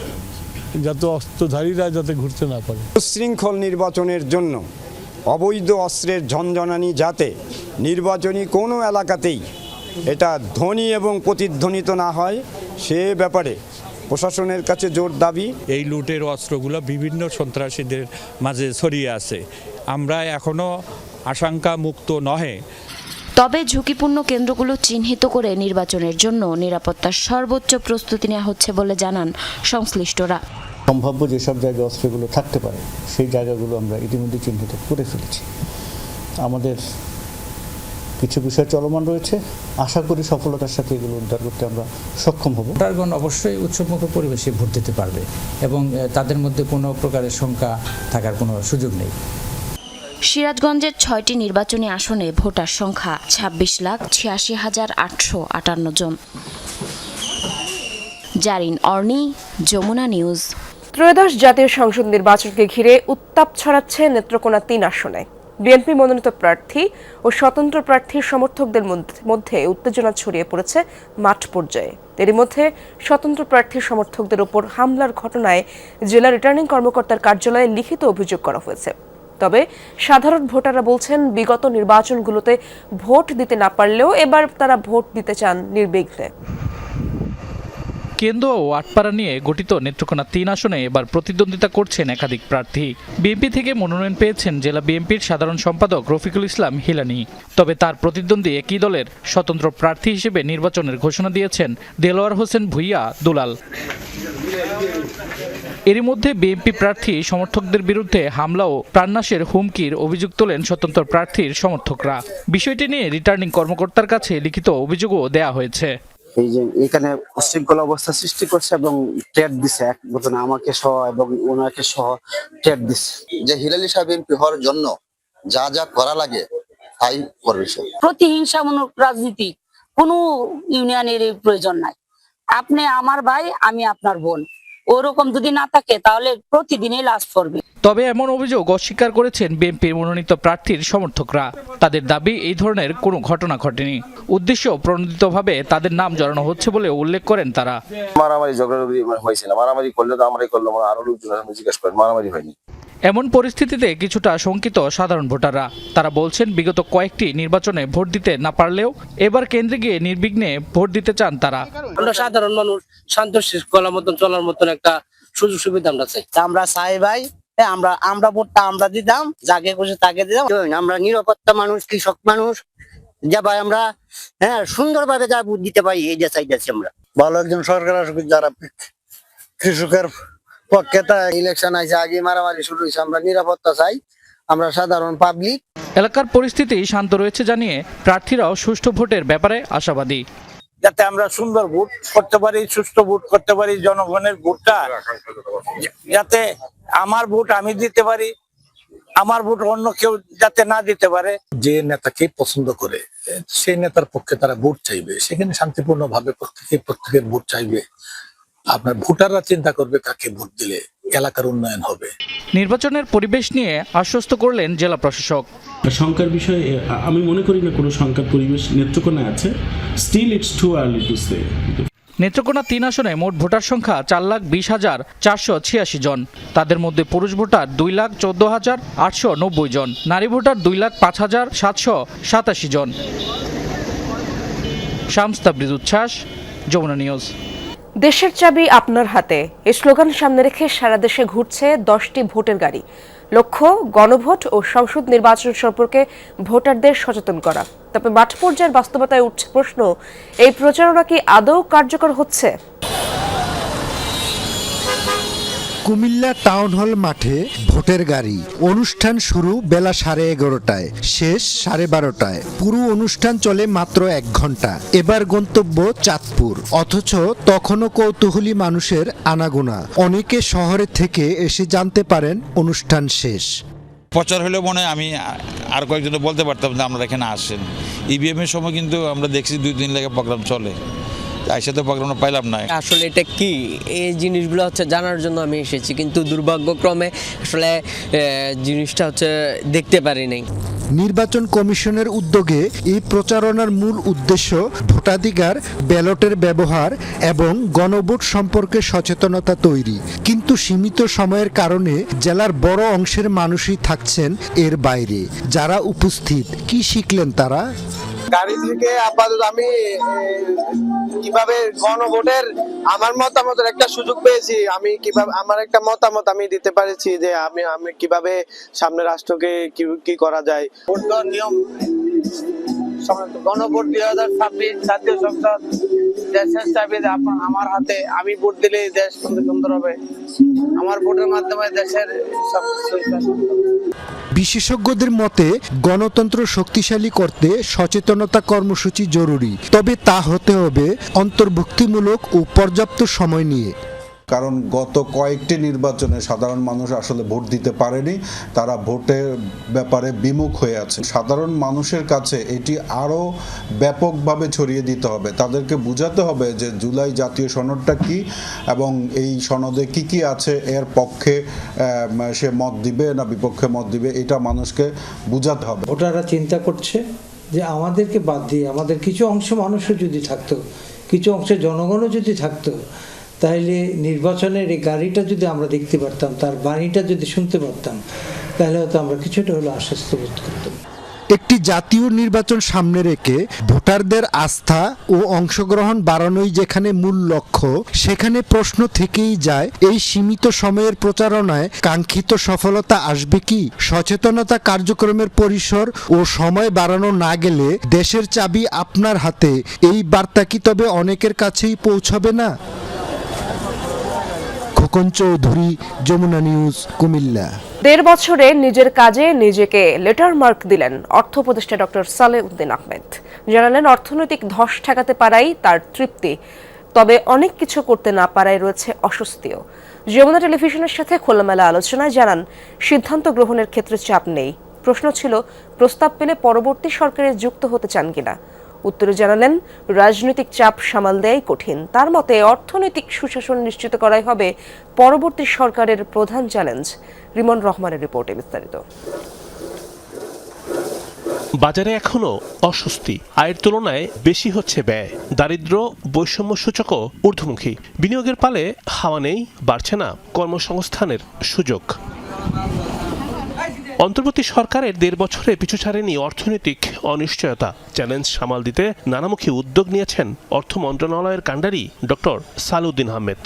যাতে অস্ত্রধারীরা যাতে ঘুরতে না পারে। শৃঙ্খল নির্বাচনের জন্য অবৈধ অস্ত্রের ঝনঝনানি যাতে নির্বাচনী কোনো এলাকাতেই এটা ধ্বনি এবং প্রতিধ্বনিত না হয় সে ব্যাপারে প্রশাসনের কাছে জোর দাবি। এই লুটের অস্ত্রগুলো বিভিন্ন সন্ত্রাসীদের মাঝে ছড়িয়ে আছে, আমরা এখনো আশঙ্কা মুক্ত নহে। তবে ঝুঁকিপূর্ণ কেন্দ্রগুলো চিহ্নিত করে নির্বাচনের জন্য নিরাপত্তার সর্বোচ্চ প্রস্তুতি নেওয়া হচ্ছে বলে জানান সংশ্লিষ্টরা। সম্ভাব্য যেসব জায়গায় অস্ত্রগুলো থাকতে পারে সেই জায়গাগুলো আমরা ইতিমধ্যে চিহ্নিত করে ফেলেছি। আমাদের কিছু বিষয় চলমান রয়েছে, আশা করি সফলতার সাথে এগুলো উদ্ধার করতে আমরা সক্ষম হব। ভোটারগণ অবশ্যই উৎসবমুখর পরিবেশে ভোট দিতে পারবে এবং তাদের মধ্যে কোনো প্রকারের শঙ্কা থাকার কোনো সুযোগ নেই। সিরাজগঞ্জের 6টি নির্বাচনী আসনে ভোটার সংখ্যা 26,86,858 জন। জারিন অর্নি, যমুনা নিউজ। ত্রয়োদশ জাতীয় সংসদ নির্বাচনকে ঘিরে উত্তাপ ছড়াচ্ছে নেত্রকোনা 3 আসনে। বিএনপি মনোনীত প্রার্থী ও স্বতন্ত্র প্রার্থীর সমর্থকদের মধ্যে উত্তেজনা ছড়িয়ে পড়েছে মাঠ পর্যায়ে। এরই মধ্যে স্বতন্ত্র প্রার্থীর সমর্থকদের উপর হামলার ঘটনায় জেলা রিটার্নিং কর্মকর্তার কার্যালয়ে লিখিত অভিযোগ করা হয়েছে। তবে সাধারণ ভোটাররা বলছেন, বিগত নির্বাচনগুলোতে ভোট দিতে না পারলেও এবার তারা ভোট দিতে চান নির্বিঘ্নে। কেন্দ্র ও আটপাড়া নিয়ে গঠিত নেত্রকোনা 3 আসনে এবার প্রতিদ্বন্দ্বিতা করছেন একাধিক প্রার্থী। বিএনপি থেকে মনোনয়ন পেয়েছেন জেলা বিএনপির সাধারণ সম্পাদক রফিকুল ইসলাম হিলানি। তবে তার প্রতিদ্বন্দ্বী একই দলের স্বতন্ত্র প্রার্থী হিসেবে নির্বাচনের ঘোষণা দিয়েছেন দেলোয়ার হোসেন ভুইয়া দুলাল। এরই মধ্যে বিএনপি প্রার্থী সমর্থকদের বিরুদ্ধে হামলা ও প্রাণনাশের হুমকির অভিযোগ তোলেন স্বতন্ত্র প্রার্থীর সমর্থকরা। বিষয়টি নিয়ে রিটার্নিং কর্মকর্তার কাছে লিখিত অভিযোগও দেয়া হয়েছে। এই যে এখানে উশৃঙ্খল অবস্থা সৃষ্টি করছে এবং ট্রেড দিছে, এক ঘটনা আমাকে সহ এবং ওনাকে সহ ট্রেড দিচ্ছে। যে হিলালি সাহেব এমপি হওয়ার জন্য যা যা করা লাগে তাই করবে। প্রতিহিংসামূলক রাজনীতি কোনো ইউনিয়নের প্রয়োজন নাই। আপনি আমার ভাই, আমি আপনার বোন, ওরকম যদি না থাকে তাহলে প্রতিদিনই লাশ পড়বে। তবে এমন অভিযোগ অস্বীকার করেছেন বিএনপির মনোনীত প্রার্থীর সমর্থকরা। তাদের দাবি, এই ধরনের কোনো ঘটনা ঘটেনি। উদ্দেশ্য প্রণোদিতভাবে তাদের নাম জড়ানো হচ্ছে বলে উল্লেখ করেন তারা। মারামারি ঝগড়াঝগড়ি হয়েছে না, মারামারি করলে তো আমরাই করলাম, আরো লোকজন জিজ্ঞেস করেন, মারামারি হয়নি। এমন পরিস্থিতিতে কিছুটা শঙ্কিত সাধারণ ভোটাররা। তারা বলছেন, বিগত কয়েকটি নির্বাচনে ভোট দিতে না পারলেও এবার কেন্দ্রে গিয়ে নির্বিঘ্নে ভোট দিতে চান তারা। আমরা সাধারণ মানুষ শান্ত শৃঙ্খলার মতন চলার মতন একটা সুযোগ সুবিধা আমরা চাই। আমরা চাই ভাই, আমরা ভোটটা আমরা দিতাম, যাকে খুশি তাকে দিতাম। আমরা নিরাপত্তা মানুষ, কৃষক মানুষ, যা ভাই আমরা সুন্দরভাবে যা ভোট দিতে পারি, এই যে চাইতেছি আমরা। ভালো একজন সরকার আসুক, যারা কৃষকের পক্ষে। তা ইলেকশন আছে, আগে মারামারি শুরু হয়েছে, আমরা নিরাপত্তা চাই, আমরা সাধারণ পাবলিক। এলাকার পরিস্থিতি শান্ত রয়েছে জানিয়ে প্রার্থীরাও সুষ্ঠু ভোটের ব্যাপারে আশাবাদী। যাতে আমরা সুন্দর ভোট করতে পারি, সুষ্ঠু ভোট করতে পারি, জনগণের ভোটটা যাতে আমার ভোট আমি দিতে পারি, আমার ভোট অন্য কেউ যাতে না দিতে পারে। যে নেতাকে পছন্দ করে সেই নেতার পক্ষে তারা ভোট চাইবে, সেখানে শান্তিপূর্ণ ভাবে প্রত্যেকের ভোট চাইবে। আপনার ভোটাররা চিন্তা করবে কাকে ভোট দিলে এলাকার উন্নয়ন হবে। নির্বাচনের পরিবেশ নিয়ে আশ্বস্ত করলেন জেলা প্রশাসক। শঙ্কার বিষয়ে আমি মনে করি না কোনো শঙ্কার পরিবেশ নেত্রকোনায় আছে। Still it's too early to say. Netrokona 3 আসনে মোট ভোটার সংখ্যা 4,20,486 জন। তাদের মধ্যে পুরুষ ভোটার 2,14,890 জন, নারী ভোটার 2,05,787 জন। শামস তাবরিজ উচ্ছ্বাস, যমুনা নিউজ। দেশের চাবি আপনার হাতে, এই স্লোগান সামনে রেখে সারা দেশে ঘুরছে 10টি ভোটের গাড়ি। লক্ষ্য, গণভোট ও সংসদ নির্বাচন সম্পর্কে ভোটারদের সচেতন করা। তবে মাঠ পর্যায়ের বাস্তবতায় উঠছে প্রশ্ন, এই প্রচারণা কি আদৌ কার্যকর হচ্ছে? কুমিল্লা টাউন হল মাঠে ভোটের গাড়ি। অনুষ্ঠান শুরু বেলা 11:30টায়, শেষ 12:30টায়। পুরো অনুষ্ঠান চলে মাত্র 1 ঘন্টা। এবার গন্তব্য চাঁদপুর, অথচ তখনও কৌতূহলী মানুষের আনাগোনা। অনেকে শহরে থেকে এসে জানতে পারেন অনুষ্ঠান শেষ। প্রচার হলে মনে হয় আমি আর কয়েকজন বলতে পারতাম যে আমরা এখানে আসেন। ইভিএম এর সময় কিন্তু আমরা দেখছি 2-3 লেগে প্রোগ্রাম চলে, একসাথে প্রোগ্রামটা পাইলাম না। আসলে এটা কি, এই জিনিসগুলো হচ্ছে জানার জন্য আমি এসেছি, কিন্তু দুর্ভাগ্যক্রমে আসলে জিনিসটা হচ্ছে দেখতে পারি নাই। নির্বাচন কমিশনের উদ্যোগে এই প্রচারণার মূল উদ্দেশ্য ভোটাধিকার, ব্যালটের ব্যবহার এবং গণভোট সম্পর্কে সচেতনতা তৈরি। কিন্তু সীমিত সময়ের কারণে জেলার বড় অংশের মানুষই থাকছেন এর বাইরে। যারা উপস্থিত, কি শিখলেন তারা? গাড়ি থেকে আপাতত আমি কিভাবে গণভোটের আমার মতামতের একটা সুযোগ পেয়েছি। আমি কিভাবে আমার একটা মতামত আমি দিতে পেরেছি যে আমি কিভাবে সামনে রাষ্ট্রকে কি করা যায়। ভোট দেওয়ার নিয়ম গণভোট 2026 জাতীয় সংসদ দেশের চাবি আমার হাতে। আমি ভোট দিলে দেশ সুন্দর হবে। আমার ভোটের মাধ্যমে দেশের সব বিশেষজ্ঞদের মতে গণতন্ত্র শক্তিশালী করতে সচেতনতা কর্মসূচি জরুরি, তবে তা হতে হবে অন্তর্ভুক্তিমূলক ও পর্যাপ্ত সময় নিয়ে। কারণ গত কয়েকটি নির্বাচনে সাধারণ মানুষ আসলে ভোট দিতে পারেনি, তারা ভোটের ব্যাপারে বিমুখ হয়ে আছে। সাধারণ মানুষের কাছে এটি আরও ব্যাপকভাবে ছড়িয়ে দিতে হবে, তাদেরকে বোঝাতে হবে যে জুলাই জাতীয় সনদটা কি এবং এই সনদে কি কি আছে, এর পক্ষে সে মত দিবে না বিপক্ষে মত দিবে, এটা মানুষকে বোঝাতে হবে। ভোটাররা চিন্তা করছে যে আমাদেরকে বাদ দিয়ে আমাদের কিছু অংশ মানুষও যদি থাকতো, কিছু অংশে জনগণও যদি থাকতো, তাহলে নির্বাচনের এই গাড়িটা যদি আমরা দেখতে পারতাম, তার বাণীটা যদি শুনতে পারতাম, তাহলে হয়তো আমরা কিছুটা হলো আশ্বস্ত বোধ করতাম। একটি জাতীয় নির্বাচন সামনে রেখে ভোটারদের আস্থা ও অংশগ্রহণ বাড়ানোই যেখানে মূল লক্ষ্য, সেখানে প্রশ্ন থেকেই যায় এই সীমিত সময়ের প্রচারণায় কাঙ্ক্ষিত সফলতা আসবে কি? সচেতনতা কার্যক্রমের পরিসর ও সময় বাড়ানো না গেলে দেশের চাবি আপনার হাতে, এই বার্তা কি তবে অনেকের কাছেই পৌঁছবে না? খোকন চৌধুরী, যমুনা নিউজ, কুমিল্লা। ১.৫ বছরে নিজের কাজে নিজেকে লেটার মার্ক দিলেন অর্থ উপদেষ্টা ডক্টর সালেউদ্দিন আহমেদ। জানালেন অর্থনৈতিক ধস ঠেকাতে পারাই তার তৃপ্তি, তবে অনেক কিছু করতে না পারায় রয়েছে অস্বস্তিও। যমুনা টেলিভিশনের সাথে খোলামেলা আলোচনায় জানান সিদ্ধান্ত গ্রহণের ক্ষেত্রে চাপ নেই। প্রশ্ন ছিল প্রস্তাব পেলে পরবর্তী সরকারে যুক্ত হতে চান কিনা। উত্তরে জানালেন রাজনৈতিক চাপ সামাল দেয়াই কঠিন। তার মতে অর্থনৈতিক সুশাসন নিশ্চিত করাই হবে পরবর্তী সরকারের প্রধান চ্যালেঞ্জ। রিমন রহমানের রিপোর্টে বিস্তারিত। বাজারে এখনো অস্বস্তি, আয়ের তুলনায় বেশি হচ্ছে ব্যয়, দারিদ্র্য বৈষম্য সূচকও ঊর্ধ্বমুখী। বিনিয়োগের পালে হাওয়া নেই, বাড়ছে না কর্মসংস্থানের সুযোগ। অন্তর্বর্তী সরকারের ১.৫ বছরে পিছু ছাড়েনি অর্থনৈতিক অনিশ্চয়তা। চ্যালেঞ্জ সামাল দিতে নানামুখী উদ্যোগ নিয়েছেন অর্থ মন্ত্রণালয়ের কাণ্ডারি ডক্টর সালেউদ্দিন আহমেদ।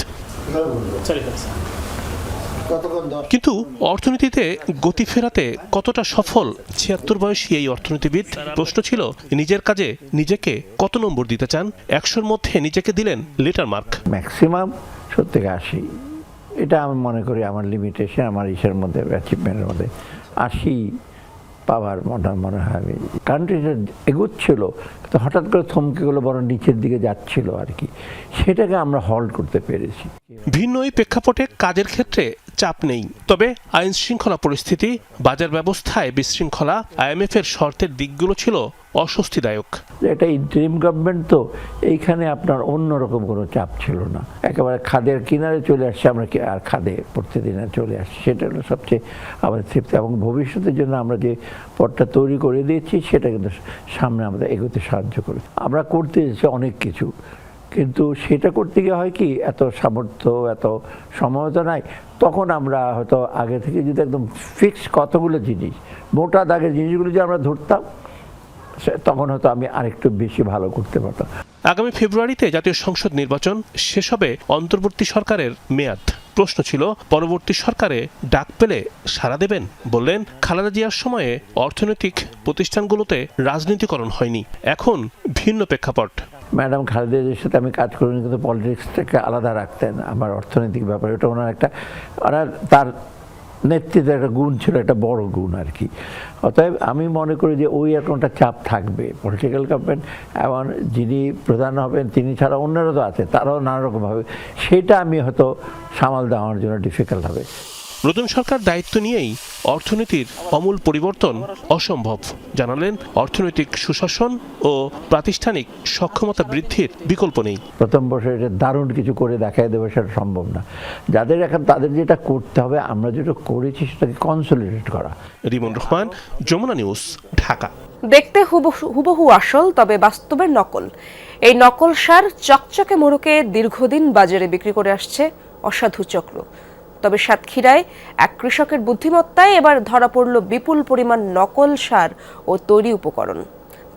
কিন্তু অর্থনীতিতে গতি ফেরাতে কতটা সফল ৭৬ বয়সী এই অর্থনীতিবিদ? প্রশ্ন ছিল নিজের কাজে নিজেকে কত নম্বর দিতে চান। ১০০-র মধ্যে নিজেকে দিলেন লেটার মার্ক। ম্যাক্সিমাম ৭০-৮০, এটা আমি মনে করি আমার লিমিটেশন, আমার ইসের মধ্যে, অ্যাচিভমেন্টের মধ্যে ৮০ পাওয়ার মনে হয়। আমি কান্ট্রিটা এগোচ্ছিল, তো হঠাৎ করে থমকে গেলো, বরং নিচের দিকে যাচ্ছিল আর কি, সেটাকে আমরা হল্ড করতে পেরেছি। ভিন্ন এই প্রেক্ষাপটে কাজের ক্ষেত্রে চাপ নেই, তবে আইন শৃঙ্খলা পরিস্থিতি, বাজার ব্যবস্থায় বিশৃঙ্খলা, IMF এর শর্তের দিকগুলো ছিল অস্বস্তিদায়ক। এটা ইন্টারিম গভর্নমেন্ট, তো এইখানে আপনার অন্যরকম কোনো চাপ ছিল না, একেবারে খাদের কিনারে চলে আসছে, আমরা আর খাদে প্রতিদিনে চলে আসছি, সেটা হলো সবচেয়ে আমাদের তৃপ্তি। এবং ভবিষ্যতের জন্য আমরা যে পথটা তৈরি করে দিয়েছি, সেটা কিন্তু সামনে আমাদের এগোতে সাহায্য করে। আমরা করতে এসেছি অনেক কিছু, কিন্তু সেটা করতে গিয়ে হয় কি, এত সামর্থ্য, এত সময় তো নাই। তখন আমরা হয়তো আগে থেকে যদি একদম ফিক্স কতগুলো জিনিস, মোটা দাগের জিনিসগুলো যে আমরা ধরতাম, তখন হয়তো আমি আরেকটু বেশি ভালো করতে পারতাম। আগামী ফেব্রুয়ারিতে জাতীয় সংসদ নির্বাচন শেষ হবে অন্তর্বর্তী সরকারের মেয়াদ। প্রশ্ন ছিল পরবর্তী সরকারে ডাক পেলে সাড়া দেবেন। বললেন খালেদা জিয়ার সময়ে অর্থনৈতিক প্রতিষ্ঠানগুলোতে রাজনীতিকরণ হয়নি, এখন ভিন্ন প্রেক্ষাপট। ম্যাডাম খালেদা জিয়ার সাথে আমি কাজ করিনি, কিন্তু পলিটিক্সটাকে আলাদা রাখতেন আমার অর্থনৈতিক ব্যাপারে। ওটা ওনার একটা, তার নেতৃত্বের একটা গুণ ছিল, একটা বড় গুণ আর কি। অতএব আমি মনে করি যে ওই একটা চাপ থাকবে পলিটিক্যাল গভর্নমেন্ট, এবং যিনি প্রধান হবেন তিনি ছাড়া অন্যরা তো আছে, তারাও নানা রকমভাবে, সেটা আমি হয়তো সামাল দেওয়ার জন্য ডিফিকাল্ট হবে। নতুন সরকার দায়িত্ব নিয়েই অর্থনীতির আমূল পরিবর্তন অসম্ভব, জানালেন অর্থনৈতিক সুশাসন ও প্রাতিষ্ঠানিক সক্ষমতা বৃদ্ধির বিকল্প নেই। প্রথম বছর এটা দারুণ কিছু করে দেখাই দেবে, সেটা সম্ভব না। যাদের এখন তাদের যেটা করতে হবে, আমরা যেটা করেছি সেটাকে কনসলিডেট করা। রিমন রহমান, যমুনা নিউজ, ঢাকা। দেখতে হুবহু আসল, তবে বাস্তবের নকল। এই নকল সার চকচকে মোড়কে দীর্ঘদিন বাজারে বিক্রি করে আসছে অসাধু চক্র। তবে সাতক্ষীরায় এক কৃষকের বুদ্ধিমত্তায় এবার ধরা পড়ল বিপুল পরিমাণ নকল সার ও তৈরি উপকরণ।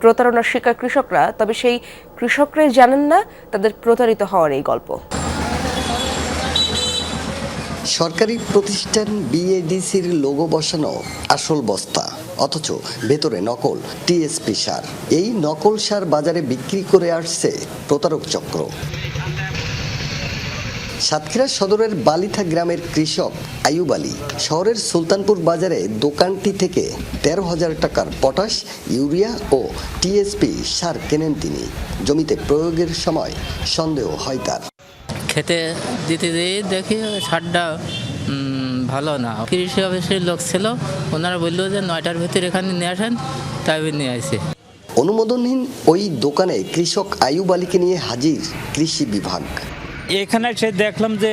প্রতারণার শিকার কৃষকরা, তবে সেই কৃষকরাই জানেন না তাদের প্রতারিত হওয়ার এই গল্প। সরকারি প্রতিষ্ঠান বিএডিসির লোগো বসানো আসল বস্তা, অথচ ভেতরে নকল টিএসপি সার। এই নকল সার বাজারে বিক্রি করে আসছে প্রতারক চক্র। সাতক্ষীরা সদরের বালিথা গ্রামের কৃষক আইয়ুব আলী শহরের সুলতানপুর বাজারে দোকানটি থেকে 13,000 টাকার পটাশ, ইউরিয়া ও টিএসপি সার কেনেন তিনি। জমিতে প্রয়োগের সময় সন্দেহ হয় তার। খেতে দিতে দিয়ে দেখি সারটা ভালো না। কৃষি অফিসের লোক ছিল, ওনারা বললো যে 9টার ভিতরে এখানে নিয়ে আসেন, তাই নিয়ে আসে। অনুমোদনহীন ওই দোকানে কৃষক আইয়ুব আলীকে নিয়ে হাজির কৃষি বিভাগ। এখানে সে দেখলাম যে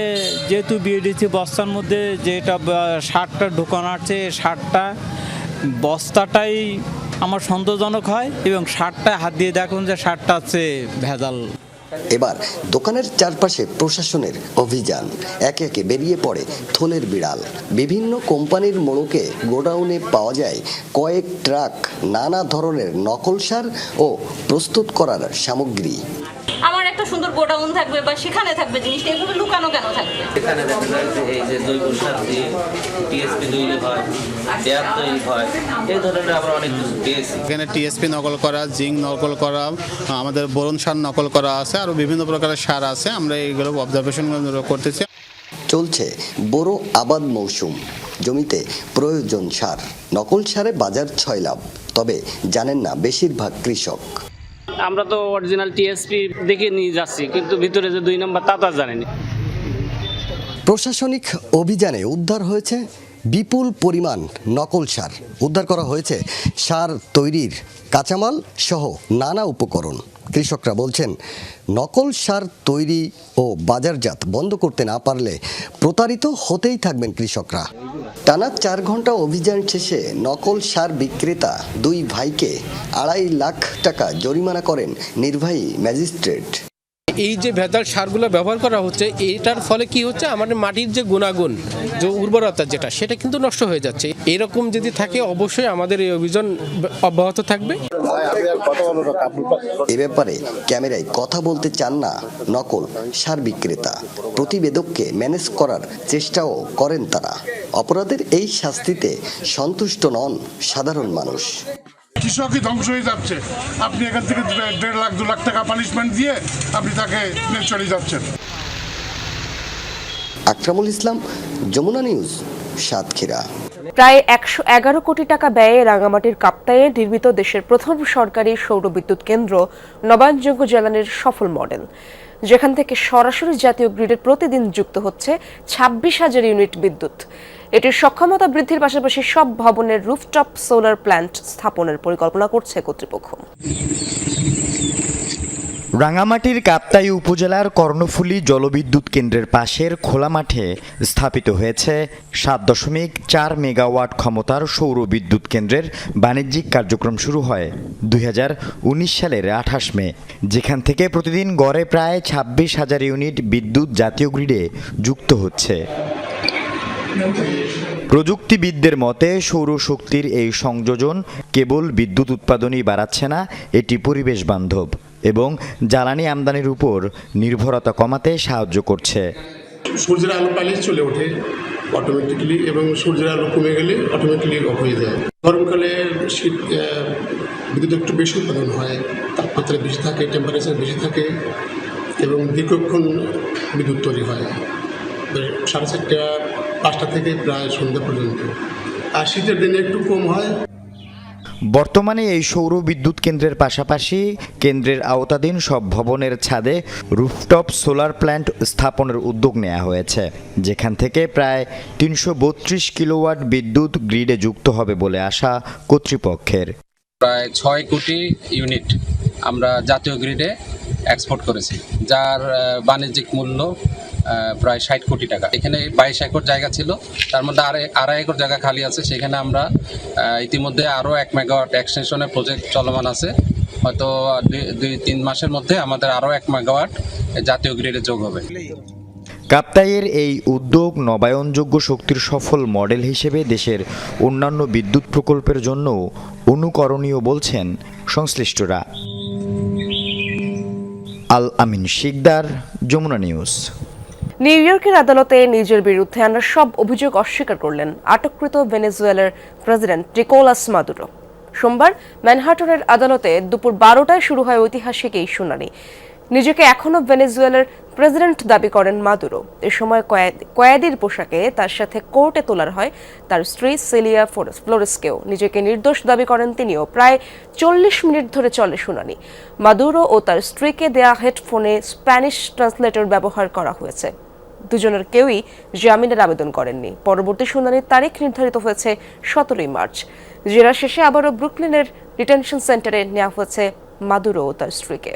যেহেতু বিএডিসি বস্তার মধ্যে যেটা সারটা ঢোকানো আছে, সারটা বস্তাটাই আমার সন্দেহজনক হয় এবং সারটা হাত দিয়ে দেখলাম যে সারটা আছে ভেজাল। এবার দোকানের চারপাশে প্রশাসনের অভিযান। একে একে বেরিয়ে পড়ে থলের বিড়াল। বিভিন্ন কোম্পানির মোড়কে গোডাউনে পাওয়া যায় কয়েক ট্রাক নানা ধরনের নকল সার ও প্রস্তুত করার সামগ্রী। আমার একটা সুন্দর গোডাউন থাকবে বা সেখানে থাকবে জিনিসটা, এভাবে লুকানো কেন থাকবে? এখানে দেখা যায় যে এই যে জৈব সার দিয়ে টিএসপি তৈরি হয়, ড্যাপ তৈরি হয়, এই ধরনের আমরা অনেক কিছু পেয়েছি। এখানে টিএসপি নকল করা, জিঙ্ক নকল করা, আমাদের বোরন সার নকল করা আছে, আরও বিভিন্ন প্রকারের সার আছে। আমরা এইগুলো অবজারভেশন করতেছি। চলছে বড় আবাদ মৌসুম, জমিতে প্রয়োজন সার। নকল সারে বাজার 6 লাভ, তবে জানেন না বেশিরভাগ কৃষক। আমরা তো অরিজিনাল টিএসপি দেখে নিয়ে যাচ্ছি, কিন্তু ভিতরে যে 2 নম্বর তা তো জানেনি। প্রশাসনিক অভিযানে উদ্ধার হয়েছে বিপুল পরিমাণ নকল সার। উদ্ধার করা হয়েছে সার তৈরির কাঁচামাল সহ নানা উপকরণ। কৃষকরা বলছেন, নকল সার তৈরি ও বাজারজাত বন্ধ করতে না পারলে প্রতারিত হতেই থাকবেন কৃষকরা। টানা 4 ঘন্টা অভিযান শেষে নকল সার বিক্রেতা 2 ভাইকে 2.5 লাখ টাকা জরিমানা করেন নির্বাহী ম্যাজিস্ট্রেট। এই যে ভেজাল সারগুলো ব্যবহার করা হচ্ছে, এটার ফলে কি হচ্ছে, আমাদের মাটির যে গুণাগুণ, যে উর্বরতা যেটা, সেটা কিন্তু নষ্ট হয়ে যাচ্ছে। এরকম যদি থাকে অবশ্যই আমাদের এই অভিযান অব্যাহত থাকবে। এ ব্যাপারে ক্যামেরায় কথা বলতে চান না নকল সার বিক্রেতা। প্রতিবেদককে ম্যানেজ করার চেষ্টাও করেন তারা। অপরাধের এই শাস্তিতে সন্তুষ্ট নন সাধারণ মানুষ। কৃষকই ধ্বংস হয়ে যাচ্ছে, আপনি এখান থেকে 1.5 লাখ 2 লাখ টাকা পানিশমেন্ট দিয়ে আপনি তাকে নিয়ে চলে যাচ্ছেন। আকরামুল ইসলাম, যমুনা নিউজ, সাতক্ষীরা। প্রায় 111 কোটি টাকা ব্যয়ে রাঙামাটির কাপ্তাইয়ে নির্মিত দেশের প্রথম সরকারি সৌরবিদ্যুৎ কেন্দ্র নবায়নযোগ্য জ্বালানির সফল মডেল, যেখান থেকে সরাসরি জাতীয় গ্রিডে প্রতিদিন যুক্ত হচ্ছে 26,000 ইউনিট বিদ্যুৎ। এটির সক্ষমতা বৃদ্ধির পাশাপাশি সব ভবনের রুফটপ সোলার প্ল্যান্ট স্থাপনের পরিকল্পনা করছে কর্তৃপক্ষ। রাঙামাটির কাপ্তাই উপজেলার কর্ণফুলী জলবিদ্যুৎ কেন্দ্রের পাশের খোলা মাঠে স্থাপিত হয়েছে 7.4 মেগাওয়াট ক্ষমতার সৌর বিদ্যুৎ কেন্দ্রের বাণিজ্যিক কার্যক্রম শুরু হয় 2019 সালের 28 মে, যেখান থেকে প্রতিদিন গড়ে প্রায় 26,000 ইউনিট বিদ্যুৎ জাতীয় গ্রিডে যুক্ত হচ্ছে। প্রযুক্তিবিদদের মতে সৌরশক্তির এই সংযোজন কেবল বিদ্যুৎ উৎপাদনই বাড়াচ্ছে না, এটি পরিবেশ বান্ধব এবং জ্বালানি আমদানির উপর নির্ভরতা কমাতে সাহায্য করছে। সূর্যের আলো পাইলে চলে ওঠে অটোমেটিক্যালি, এবং সূর্যের আলো কমে গেলে অটোমেটিক্যালি অফ হয়ে যায়। গরমকালে শীত বিদ্যুৎ একটু বেশি উৎপাদন হয়, তাপমাত্রা বেশি থাকে, টেম্পারেচার বেশি থাকে এবং দীর্ঘক্ষণ বিদ্যুৎ তৈরি হয়, 4:30 5টা থেকে প্রায় সন্ধ্যা পর্যন্ত। আর শীতের দিনে একটু কম হয়। বর্তমানে এই সৌর বিদ্যুৎ কেন্দ্রের পাশাপাশি কেন্দ্রের আওতাধীন সব ভবনের ছাদে রুফটপ সোলার প্ল্যান্ট স্থাপনের উদ্যোগ নেওয়া হয়েছে, যেখান থেকে প্রায় 332 কিলোওয়াট বিদ্যুৎ গ্রিডে যুক্ত হবে বলে আশা কর্তৃপক্ষের। প্রায় 6 কোটি ইউনিট আমরা জাতীয় গ্রিডে এক্সপোর্ট করেছি, যার বাণিজ্যিক মূল্য প্রায় 60 কোটি টাকা। এখানে 22 একর জায়গা ছিল, তার মধ্যে 2.5 একর জায়গা খালি আছে। সেখানে আমরা ইতিমধ্যে আরও 1 মেগাওয়াট এক্সটেনশনের প্রজেক্ট চলমান আছে। হয়তো 2-3 মাসের মধ্যে আমাদের আরও 1 মেগাওয়াট জাতীয় গ্রিডে যোগ হবে। কাপ্তাইয়ের এই উদ্যোগ নবায়নযোগ্য শক্তির সফল মডেল হিসেবে দেশের অন্যান্য বিদ্যুৎ প্রকল্পের জন্য অনুকরণীয় বলছেন সংশ্লিষ্টরা। আল আমিন শিকদার, যমুনা নিউজ। নিউ ইয়র্কের আদালতে নিজের বিরুদ্ধে আনা সব অভিযোগ অস্বীকার করলেন আটককৃত ভেনেজুয়েলার প্রেসিডেন্ট নিকোলাস মাদুরো। সোমবার ম্যানহাটনের আদালতে দুপুর 12টায় শুরু হয় ঐতিহাসিক এই শুনানি। নিজেকে এখনো ভেনেজুয়েলার প্রেসিডেন্ট দাবি করেন মাদুরো। এ সময় কয়েদির পোশাকে তার সাথে কোর্টে তোলার হয় তার স্ত্রী সিলিয়া ফ্লোরেসকেও। নিজেকে নির্দোষ দাবি করেন তিনিও। প্রায় 40 মিনিট ধরে চলে শুনানি। মাদুরো ও তার স্ত্রীকে দেয়া হেডফোনে স্প্যানিশ ট্রান্সলেটর ব্যবহার করা হয়েছে। দুজনের কেউই জামিনের আবেদন করেননি। পরবর্তী শুনানির তারিখ নির্ধারিত হয়েছে 17 মার্চ। জেরা শেষে আবারও ব্রুকলিনের ডিটেনশন সেন্টারে নেওয়া হয়েছে মাদুরো ও তার স্ত্রীকে।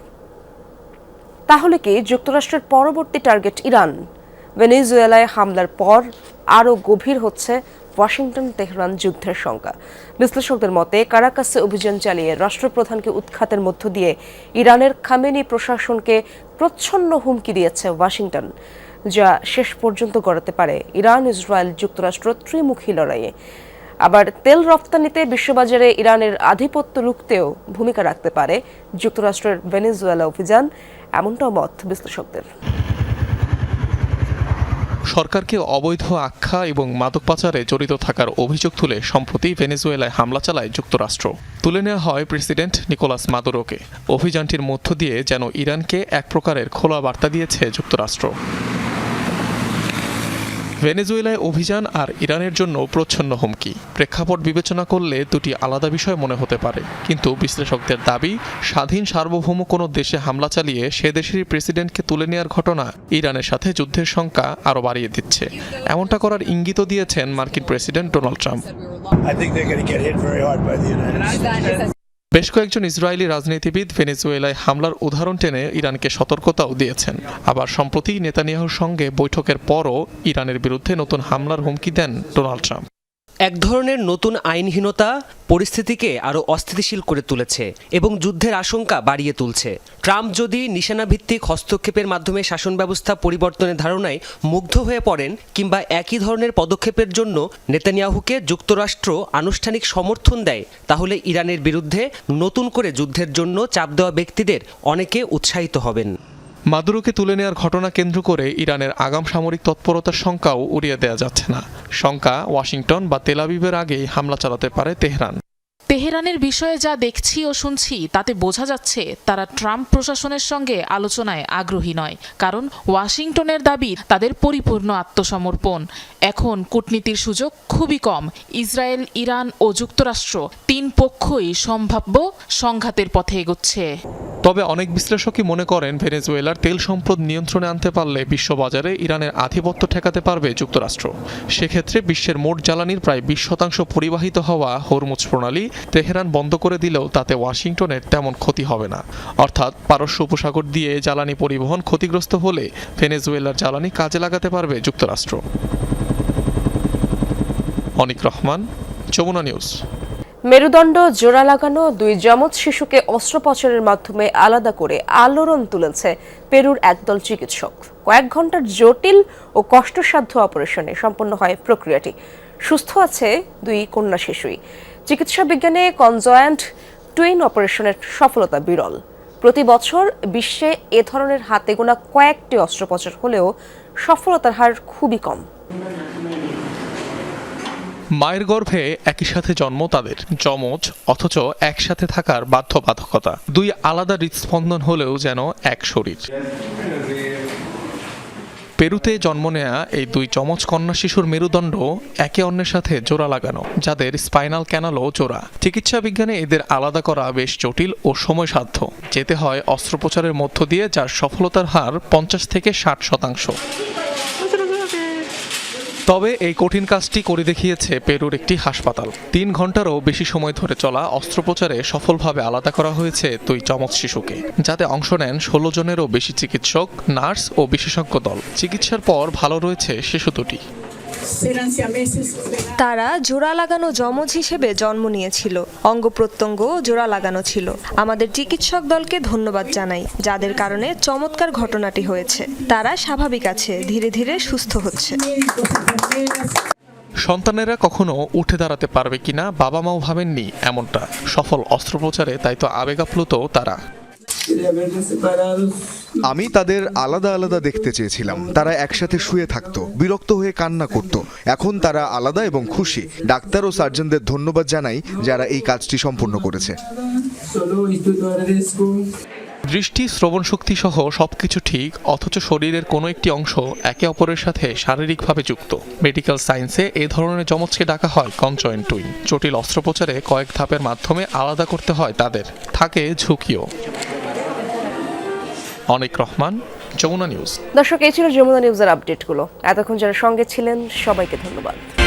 তাহলে কি যুক্তরাষ্ট্রের পরবর্তী টার্গেট ইরান? ভেনেজুয়েলায় হামলার পর আরও গভীর হচ্ছে ওয়াশিংটন তেহরান যুদ্ধের শঙ্কা। বিশ্লেষকদের মতে কারাকাসে অভিযান চালিয়ে রাষ্ট্রপ্রধানকে উৎখাতের মধ্য দিয়ে ইরানের খামেনি প্রশাসনকে প্রচ্ছন্ন হুমকি দিয়েছে ওয়াশিংটন, যা শেষ পর্যন্ত গড়াতে পারে ইরান ইসরায়েল যুক্তরাষ্ট্র ত্রিমুখী লড়াইয়ে। আবার তেল রপ্তানিতে বিশ্ববাজারে ইরানের আধিপত্য রুখতেও ভূমিকা রাখতে পারে যুক্তরাষ্ট্রের ভেনেজুয়েলা অভিযান, এমনটাও মত বিশ্লেষকদের। সরকারকে অবৈধ আখ্যা এবং মাদক পাচারে জড়িত থাকার অভিযোগ তুলে সম্প্রতি ভেনেজুয়েলায় হামলা চালায় যুক্তরাষ্ট্র। তুলে নেওয়া হয় প্রেসিডেন্ট নিকোলাস মাদুরোকে। অভিযানটির মধ্য দিয়ে যেন ইরানকে এক প্রকারের খোলা বার্তা দিয়েছে যুক্তরাষ্ট্র। ভেনেজুয়েলায় অভিযান আর ইরানের জন্য প্রচ্ছন্ন হুমকি। প্রেক্ষাপট বিবেচনা করলে দুটি আলাদা বিষয় মনে হতে পারে, কিন্তু বিশ্লেষকদের দাবি স্বাধীন সার্বভৌম কোনো দেশে হামলা চালিয়ে সে দেশেরই প্রেসিডেন্টকে তুলে নেওয়ার ঘটনা ইরানের সাথে যুদ্ধের সংখ্যা আরও বাড়িয়ে দিচ্ছে। এমনটা করার ইঙ্গিতও দিয়েছেন মার্কিন প্রেসিডেন্ট ডোনাল্ড ট্রাম্প। বেশ কয়েকজন ইসরায়েলি রাজনীতিবিদ ভেনেজুয়েলায় হামলার উদাহরণ টেনে ইরানকে সতর্কতাও দিয়েছেন। আবার সম্প্রতি নেতানিয়াহুর সঙ্গে বৈঠকের পরও ইরানের বিরুদ্ধে নতুন হামলার হুমকি দেন ডোনাল্ড ট্রাম্প। এক ধরনের নতুন আইনহীনতা পরিস্থিতিকে আরও অস্থিতিশীল করে তুলেছে এবং যুদ্ধের আশঙ্কা বাড়িয়ে তুলছে। ট্রাম্প যদি নিশানাভিত্তিক হস্তক্ষেপের মাধ্যমে শাসন ব্যবস্থা পরিবর্তনের ধারণায় মুগ্ধ হয়ে পড়েন কিংবা একই ধরনের পদক্ষেপের জন্য নেতানিয়াহুকে যুক্তরাষ্ট্র আনুষ্ঠানিক সমর্থন দেয়, তাহলে ইরানের বিরুদ্ধে নতুন করে যুদ্ধের জন্য চাপ দেওয়া ব্যক্তিদের অনেকে উৎসাহিত হবেন। মাদুরোকে তুলে নেওয়ার ঘটনা কেন্দ্র করে ইরানের আগাম সামরিক তৎপরতার শঙ্কাও উড়িয়ে দেওয়া যাচ্ছে না। শঙ্কা ওয়াশিংটন বা তেল আবিবের আগেই হামলা চালাতে পারে তেহরান। তেহরানের বিষয়ে যা দেখছি ও শুনছি তাতে বোঝা যাচ্ছে তারা ট্রাম্প প্রশাসনের সঙ্গে আলোচনায় আগ্রহী নয়, কারণ ওয়াশিংটনের দাবি তাদের পরিপূর্ণ আত্মসমর্পণ। এখন কূটনীতির সুযোগ খুবই কম। ইসরায়েল, ইরান ও যুক্তরাষ্ট্র তিন পক্ষই সম্ভাব্য সংঘাতের পথে এগোচ্ছে। তবে অনেক বিশ্লেষকই মনে করেন ভেনেজুয়েলার তেল সম্পদ নিয়ন্ত্রণে আনতে পারলে বিশ্ববাজারে ইরানের আধিপত্য ঠেকাতে পারবে যুক্তরাষ্ট্র। সেক্ষেত্রে বিশ্বের মোট জ্বালানির প্রায় 20% পরিবাহিত হওয়া হরমুজ প্রণালী তেহরান বন্ধ করে দিলেও তাতে ওয়াশিংটনের তেমন ক্ষতি হবে না। অর্থাৎ পারস্য উপসাগর দিয়ে জ্বালানি পরিবহন ক্ষতিগ্রস্ত হলে ভেনেজুয়েলার জ্বালানি কাজে লাগাতে পারবে যুক্তরাষ্ট্র। অনিক রহমান, যমুনা নিউজ। মেরুদণ্ড জোড়া লাগানো দুই যমজ শিশুকে অস্ত্রোপচারের মাধ্যমে আলাদা করে আলোড়ন তুলেছে পেরুর একদল চিকিৎসক। কয়েক ঘন্টার জটিল ও কষ্টসাধ্য অপারেশনে সম্পন্ন হয় প্রক্রিয়াটি। সুস্থ আছে দুই কন্যা শিশুই। চিকিৎসা বিজ্ঞানে কনজয়েন্ট টুইন অপারেশনের সফলতা বিরল। প্রতি বছর বিশ্বে এ ধরনের হাতে গোনা কয়েকটি অস্ত্রোপচার হলেও সফলতার হার খুবই কম। মায়ের গর্ভে একই সাথে জন্ম তাদের, যমজ অথচ একসাথে থাকার বাধ্যবাধকতা। দুই আলাদা হৃদস্পন্দন হলেও যেন এক শরীর। পেরুতে জন্ম নেয়া এই দুই যমজ কন্যা শিশুর মেরুদণ্ড একে অন্যের সাথে জোড়া লাগানো, যাদের স্পাইনাল ক্যানালও জোড়া। চিকিৎসা বিজ্ঞানে এদের আলাদা করা বেশ জটিল ও সময়সাধ্য। যেতে হয় অস্ত্রোপচারের মধ্য দিয়ে, যার সফলতার হার 50 থেকে 60%। তবে এই কঠিন কাজটি করে দেখিয়েছে পেরুর একটি হাসপাতাল। 3 ঘন্টারও বেশি সময় ধরে চলা অস্ত্রোপচারে সফলভাবে আলাদা করা হয়েছে দুই যমজ শিশুকে, যাতে অংশ নেন 16 জনেরও বেশি চিকিৎসক, নার্স ও বিশেষজ্ঞ দল। চিকিৎসার পর ভালো রয়েছে শিশু দুটি। তারা জোড়া লাগানো যমজ হিসেবে জন্ম নিয়েছিল, অঙ্গ প্রত্যঙ্গ জোড়া লাগানো ছিল। আমাদের চিকিৎসক দলকে ধন্যবাদ জানাই, যাদের কারণে চমৎকার ঘটনাটি হয়েছে। তারা স্বাভাবিক আছে, ধীরে ধীরে সুস্থ হচ্ছে। সন্তানেরা কখনো উঠে দাঁড়াতে পারবে কিনা বাবা মাও ভাবেননি এমনটা। সফল অস্ত্রোপচারে তাই তো আবেগাপ্লুত তারা। আমি তাদের আলাদা আলাদা দেখতে চেয়েছিলাম। তারা একসাথে শুয়ে থাকতো, বিরক্ত হয়ে কান্না করত। এখন তারা আলাদা এবং খুশি। ডাক্তার ও সার্জনদের ধন্যবাদ জানাই যারা এই কাজটি সম্পূর্ণ করেছে। দৃষ্টি, শ্রবণ শক্তি সহ সবকিছু ঠিক, অথচ শরীরের কোনো একটি অংশ একে অপরের সাথে শারীরিকভাবে যুক্ত। মেডিকেল সায়েন্সে এ ধরনের যমজকে ডাকা হয় কনজয়েন্ট টুইন। জটিল অস্ত্রোপচারে কয়েক ধাপের মাধ্যমে আলাদা করতে হয় তাদের। থাকে ঝুঁকিও। অনিক রহমান, যমুনা নিউজ। দর্শক, এই ছিল যমুনা নিউজের আপডেটগুলো। এতক্ষণ যারা সঙ্গে ছিলেন সবাইকে ধন্যবাদ।